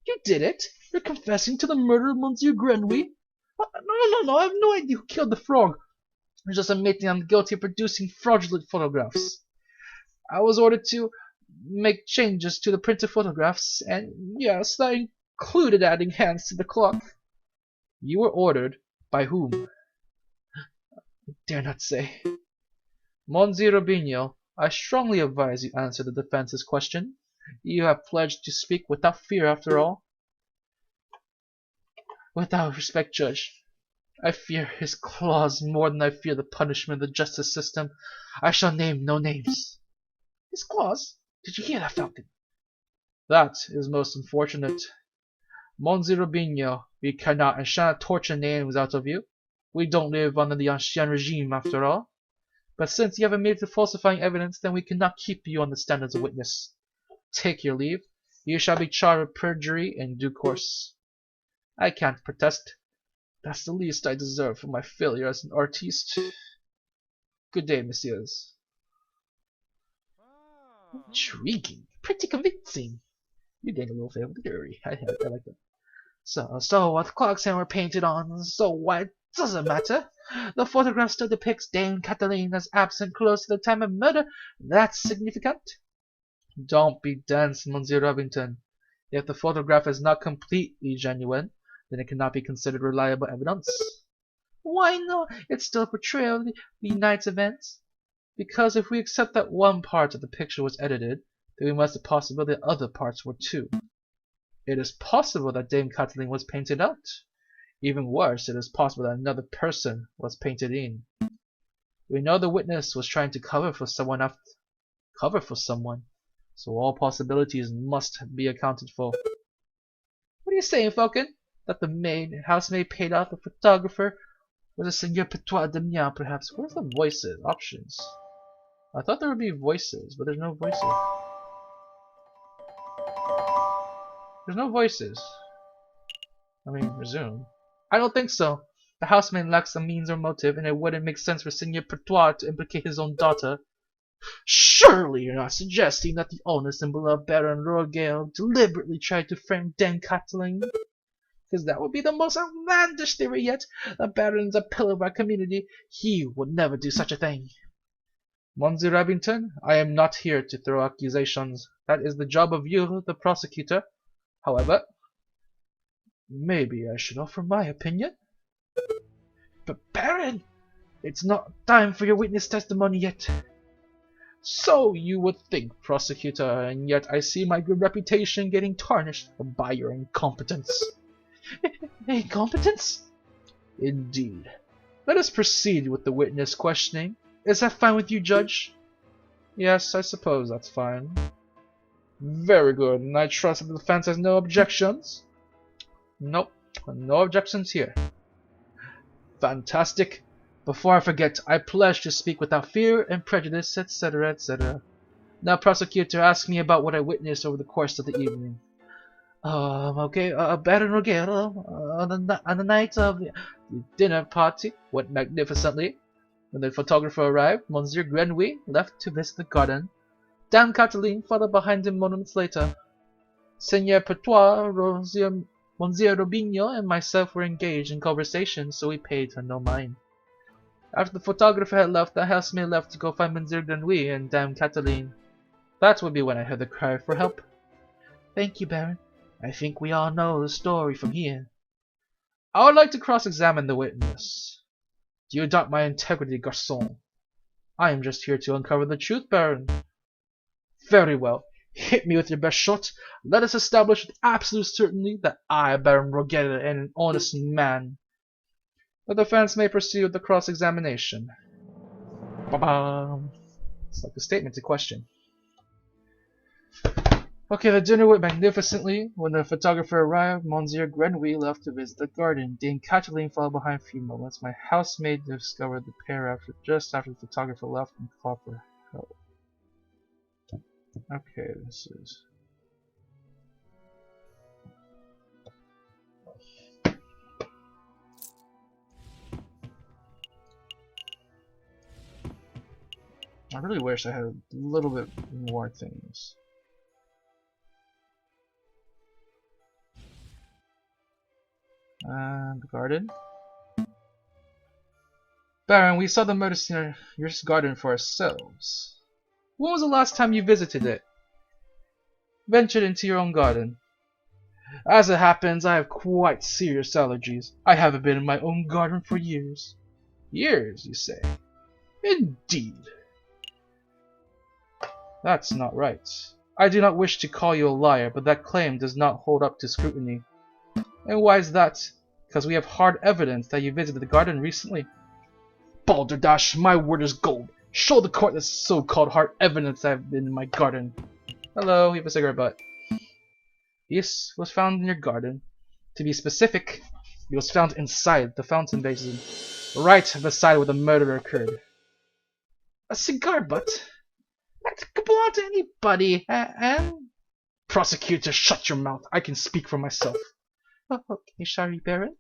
You did it? You're confessing to the murder of Monsieur Grenouille? No, I have no idea who killed the frog. I'm just admitting I'm guilty of producing fraudulent photographs. I was ordered to make changes to the printed photographs, and yes, that included adding hands to the clock. You were ordered by whom? I dare not say. Monsieur Robinho, I strongly advise you answer the defense's question. You have pledged to speak without fear after all. Without respect, Judge. I fear his claws more than I fear the punishment of the justice system. I shall name no names. His claws? Did you hear that, Falcon? That is most unfortunate. Monsieur Robinho, we cannot and shall not torture names out of you. We don't live under the Ancien Regime after all. But since you have admitted to falsifying evidence, then we cannot keep you on the stand as a witness. Take your leave. You shall be charged with perjury in due course. I can't protest. That's the least I deserve for my failure as an artiste. Good day, messieurs. Intriguing. Pretty convincing. You did a little favor with the jury. I like that. So what the clock's hand were painted on, so what? Doesn't matter. The photograph still depicts Dame Cataline as absent close to the time of murder. That's significant. Don't be dense, Monsieur Robington. If the photograph is not completely genuine, then it cannot be considered reliable evidence. Why not? It's still a portrayal of the night's events. Because if we accept that one part of the picture was edited, then we must have possible that other parts were too. It is possible that Dame Cataline was painted out. Even worse, it is possible that another person was painted in. We know the witness was trying to cover for someone, so all possibilities must be accounted for. What are you saying, Falcon? That the housemaid paid off the photographer was a Seigneur Petois de Mian, perhaps? Where's the voices? Options. I thought there would be voices, but there's no voices. There's no voices. I mean, resume. I don't think so. The housemaid lacks a means or motive, and it wouldn't make sense for Seigneur Pertois to implicate his own daughter. Surely you're not suggesting that the honest and beloved Baron Royal deliberately tried to frame Dame Catelyn? Because that would be the most outlandish theory yet. The Baron's a pillar of our community. He would never do such a thing. Monsieur Abington, I am not here to throw accusations. That is the job of you, the prosecutor. However, maybe I should offer my opinion. But Baron, it's not time for your witness testimony yet. So you would think, prosecutor, and yet I see my good reputation getting tarnished by your incompetence. Incompetence? Indeed. Let us proceed with the witness questioning. Is that fine with you, Judge? Yes, I suppose that's fine. Very good, and I trust that the defense has no objections? Nope, no objections here. Fantastic. Before I forget, I pledge to speak without fear and prejudice, etc., etc. Now, prosecutor, ask me about what I witnessed over the course of the evening. Okay, Baron Rogero, on the night of the dinner party went magnificently. When the photographer arrived, Monsieur Grenouille left to visit the garden. Dame Catelyn followed behind him moments later. Seigneur Pertois, Monsieur Robinho, and myself were engaged in conversation, so we paid her no mind. After the photographer had left, the housemaid left to go find Monsieur Grenouille and Dame Catelyn. That would be when I heard the cry for help. Thank you, Baron. I think we all know the story from here. I would like to cross-examine the witness. Do you doubt my integrity, garçon? I am just here to uncover the truth, Baron. Very well. Hit me with your best shot. Let us establish with absolute certainty that I, Baron Rogera, am an honest man. The defense may proceed with the cross-examination. Ba-bam. It's like a statement to question. Okay, the dinner went magnificently. When the photographer arrived, Monsieur Grenouille left to visit the garden. Dame Catelyn followed behind a few moments. My housemaid discovered the pair just after the photographer left and called for help. Okay, this is... I really wish I had a little bit more things. And the garden. Baron, we saw the murder scene in your garden for ourselves. When was the last time you visited it? Ventured into your own garden? As it happens, I have quite serious allergies. I haven't been in my own garden for years. Years, you say? Indeed. That's not right. I do not wish to call you a liar, but that claim does not hold up to scrutiny. And why is that? Because we have hard evidence that you visited the garden recently. Balderdash, my word is gold. Show the court the so-called hard evidence that I have been in my garden. Hello, you have a cigarette butt. This was found in your garden. To be specific, it was found inside the fountain basin, right beside where the murder occurred. A cigar butt? That could belong to anybody, and... Prosecutor, shut your mouth. I can speak for myself. Oh, okay, sorry, Baron.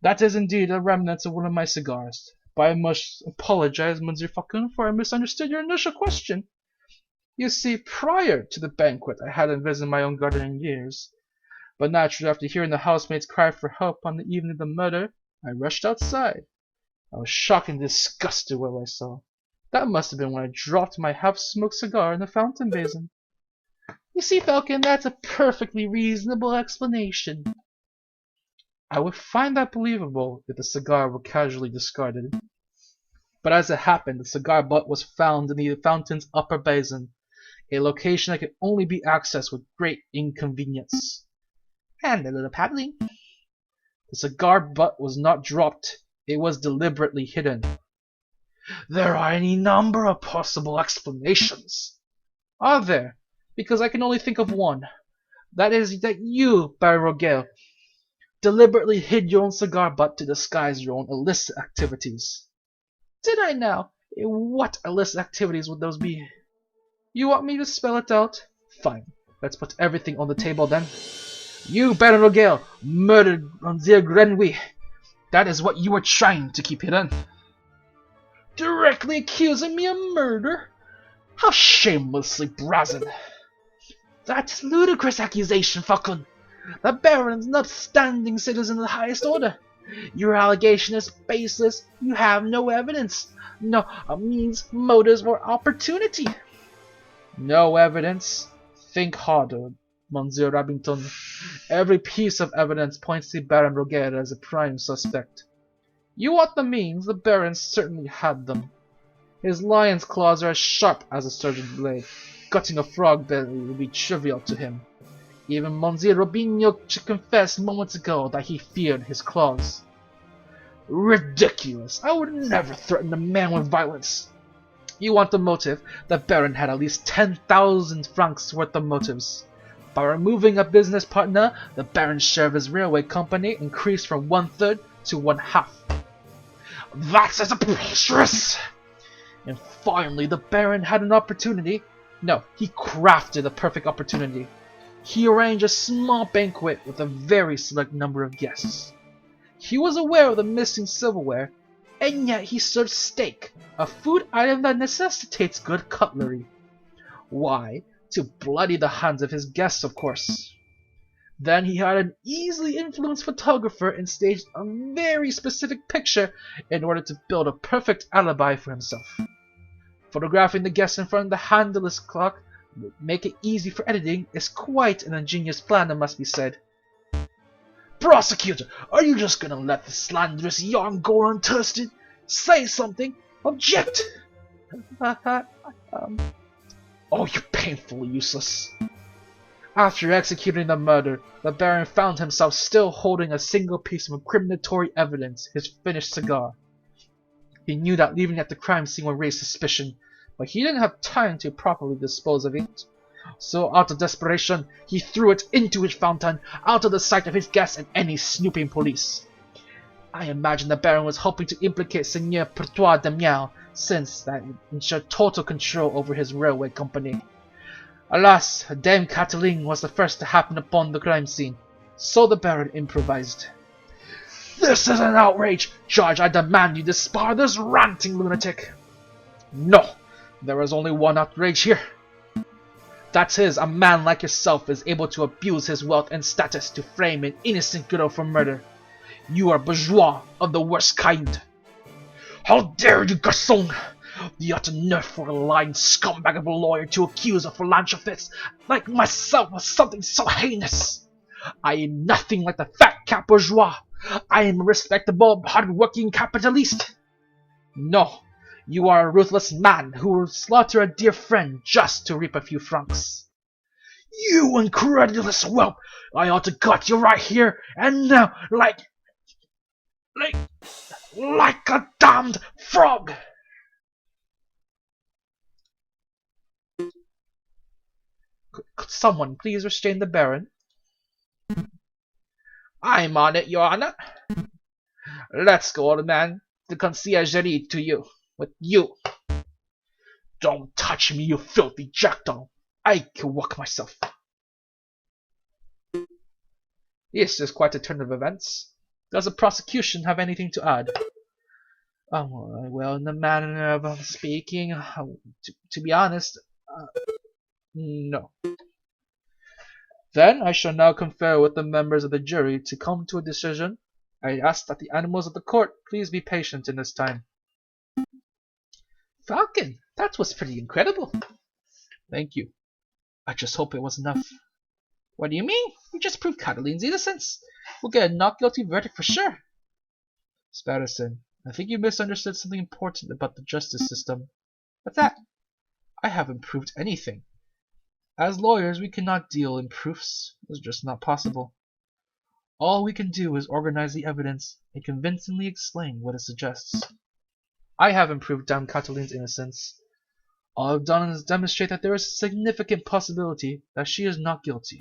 That is indeed a remnant of one of my cigars. But I must apologize, Monsieur Falcon, for I misunderstood your initial question. You see, prior to the banquet, I hadn't visited my own garden in years. But naturally, after hearing the housemaid's cry for help on the evening of the murder, I rushed outside. I was shocked and disgusted with what I saw. That must have been when I dropped my half-smoked cigar in the fountain basin. You see, Falcon, that's a perfectly reasonable explanation. I would find that believable if the cigar were casually discarded. But as it happened, the cigar butt was found in the fountain's upper basin, a location that could only be accessed with great inconvenience. And a little paddling. The cigar butt was not dropped, it was deliberately hidden. There are any number of possible explanations. Are there? Because I can only think of one. That is that you, Baron Rogel, deliberately hid your own cigar butt to disguise your own illicit activities. Did I now? What illicit activities would those be? You want me to spell it out? Fine. Let's put everything on the table then. You, Baron Rogel, murdered Monsieur Grenouille. That is what you were trying to keep hidden. Directly accusing me of murder? How shamelessly brazen. That's ludicrous accusation, Falcon. The Baron is an upstanding citizen of the highest order. Your allegation is baseless. You have no evidence, no means, motives, or opportunity. No evidence? Think harder, Monsieur Rabington. Every piece of evidence points to Baron Roger as a prime suspect. You want the means? The Baron certainly had them. His lion's claws are as sharp as a surgeon's blade. Cutting a frog belly would be trivial to him. Even Monsieur Robinho confessed moments ago that he feared his claws. Ridiculous! I would never threaten a man with violence. You want the motive? The Baron had at least 10,000 francs worth of motives. By removing a business partner, the Baron's share of his railway company increased from 1/3 to 1/2. That is preposterous! And finally, the Baron had an opportunity. No, he crafted a perfect opportunity. He arranged a small banquet with a very select number of guests. He was aware of the missing silverware, and yet he served steak, a food item that necessitates good cutlery. Why? To bloody the hands of his guests, of course. Then he hired an easily influenced photographer and staged a very specific picture in order to build a perfect alibi for himself. Photographing the guests in front of the handleless clock would make it easy for editing is quite an ingenious plan, it must be said. Prosecutor, are you just gonna let the slanderous yarn go untested? Say something! Object! Oh, you're painfully useless. After executing the murder, the Baron found himself still holding a single piece of incriminatory evidence, his finished cigar. He knew that leaving it at the crime scene would raise suspicion, but he didn't have time to properly dispose of it. So out of desperation, he threw it into his fountain, out of the sight of his guests and any snooping police. I imagine the Baron was hoping to implicate Seigneur Pertois de Miao, since that would ensure total control over his railway company. Alas, Dame Cataline was the first to happen upon the crime scene, so the Baron improvised. This is an outrage! Judge, I demand you disbar this ranting lunatic! No, there is only one outrage here. That's a man like yourself is able to abuse his wealth and status to frame an innocent girl for murder. You are bourgeois of the worst kind. How dare you, garçon! The utter nerve for a lying scumbag of a lawyer to accuse a philanthropist like myself of something so heinous! I am nothing like the fat cat bourgeois. I am a respectable, hard-working capitalist. No, you are a ruthless man who will slaughter a dear friend just to reap a few francs. You incredulous whelp! I ought to gut you right here and now, like a damned frog! Could someone please restrain the Baron? I'm on it, Your Honor. Let's go, old man. The conciergerie to you. With you. Don't touch me, you filthy jackdaw. I can walk myself. This is quite a turn of events. Does the prosecution have anything to add? Well, in the manner of speaking, to be honest, no. Then I shall now confer with the members of the jury to come to a decision. I ask that the animals of the court please be patient in this time. Falcon, that was pretty incredible. Thank you. I just hope it was enough. What do you mean? You just proved Cataline's innocence. We'll get a not guilty verdict for sure. Spadison, I think you misunderstood something important about the justice system. What's that? I haven't proved anything. As lawyers, we cannot deal in proofs. It's just not possible. All we can do is organize the evidence and convincingly explain what it suggests. I haven't proved Dame Cataline's innocence. All I've done is demonstrate that there is a significant possibility that she is not guilty.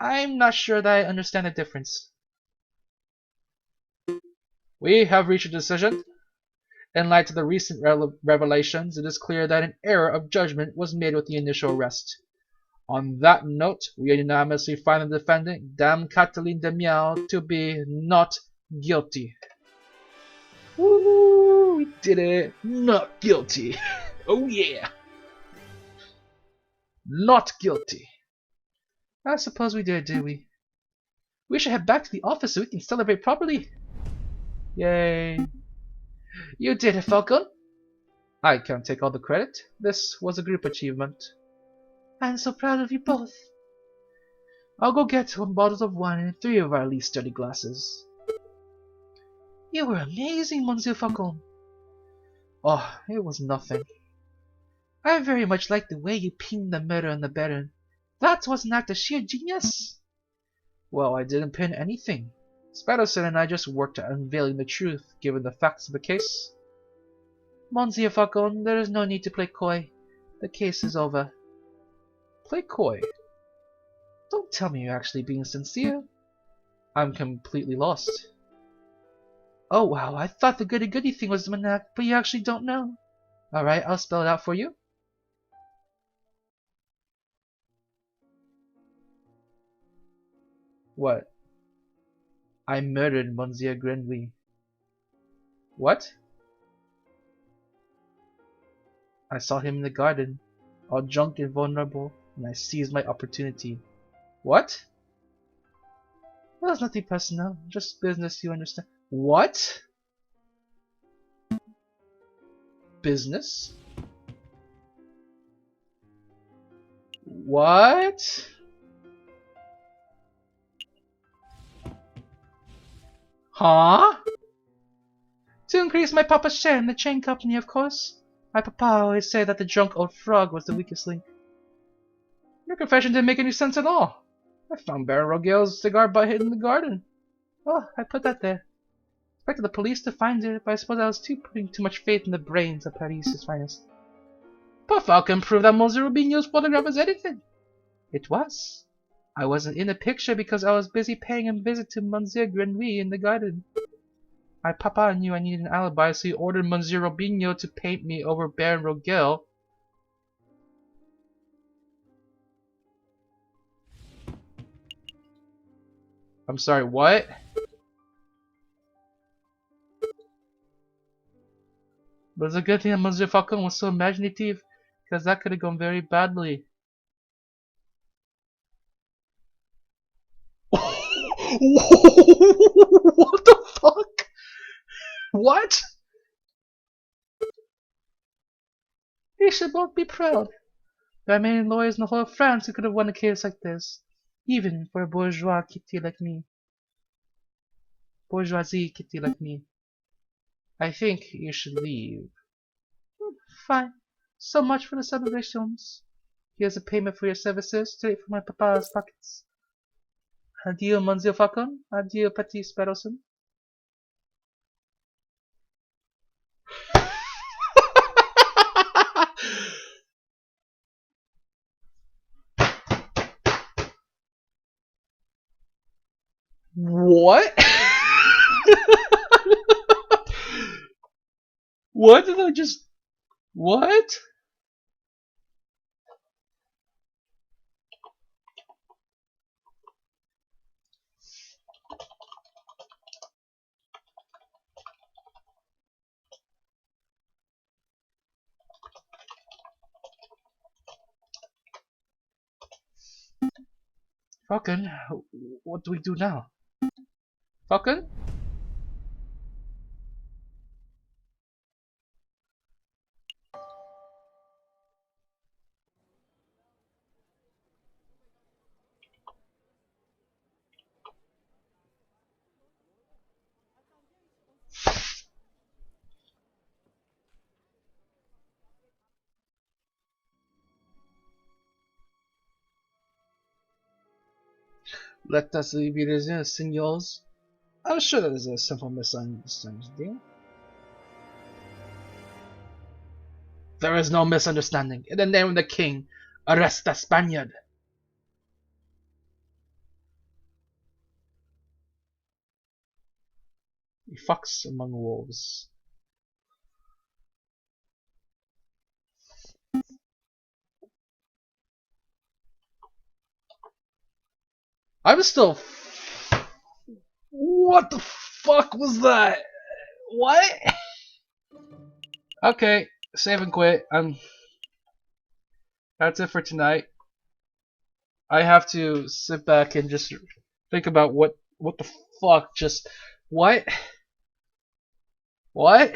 I'm not sure that I understand the difference. We have reached a decision. In light of the recent revelations, it is clear that an error of judgment was made with the initial arrest. On that note, we unanimously find the defendant, Dame Cataline de Miao, to be not guilty. Woo! We did it! Not guilty! Oh yeah! Not guilty! I suppose we did we? We should head back to the office so we can celebrate properly! Yay! You did it, Falcon! I can't take all the credit. This was a group achievement. I'm so proud of you both. I'll go get 1 bottle of wine and 3 of our least sturdy glasses. You were amazing, Monsieur Falcon. Oh, it was nothing. I very much like the way you pinned the murder on the Baron. That was an act of sheer genius. Well, I didn't pin anything. Spadowson and I just worked at unveiling the truth, given the facts of the case. Monsieur Falcon, there is no need to play coy. The case is over. Play coy? Don't tell me you're actually being sincere. I'm completely lost. Oh wow, I thought the goody-goody thing was the maniac, but you actually don't know. Alright, I'll spell it out for you. What? I murdered Monsieur Grenouille. What? I saw him in the garden, all drunk and vulnerable, and I seized my opportunity. What? Well, it's nothing personal, just business, you understand. What? Business? What? Huh? To increase my papa's share in the chain company, of course. My papa always said that the drunk old frog was the weakest link. Your confession didn't make any sense at all. I found Baron Rogel's cigar butt hidden in the garden. Oh, I put that there. Expected the police to find it, but I suppose I was putting too much faith in the brains of Paris' finest. But Falcon proved that Monsieur Rubinho's photograph was anything. It was. I wasn't in the picture because I was busy paying a visit to Monsieur Grenouille in the garden. My papa knew I needed an alibi, so he ordered Monsieur Rubinho to paint me over Baron Rogel. I'm sorry, what? But it's a good thing that Monsieur Falcon was so imaginative, because that could have gone very badly. What the fuck? What? We should both be proud. There are many lawyers in the whole of France who could have won a case like this, even for a bourgeois kitty like me. Bourgeoisie kitty like me. I think you should leave. Fine. So much for the celebrations. Here's a payment for your services, straight from my papa's pockets. Adieu, Monsieur Falcon. Adieu, Petit Sparrowson. What? What did I just... What? Falcon, what do we do now? Falcon? Let us be the signals. I'm sure that is a simple misunderstanding. There is no misunderstanding. In the name of the king, arrest the Spaniard. He fucks among wolves. I'm still. What the fuck was that? What? Okay, save and quit. That's it for tonight. I have to sit back and just think about what the fuck just what? What?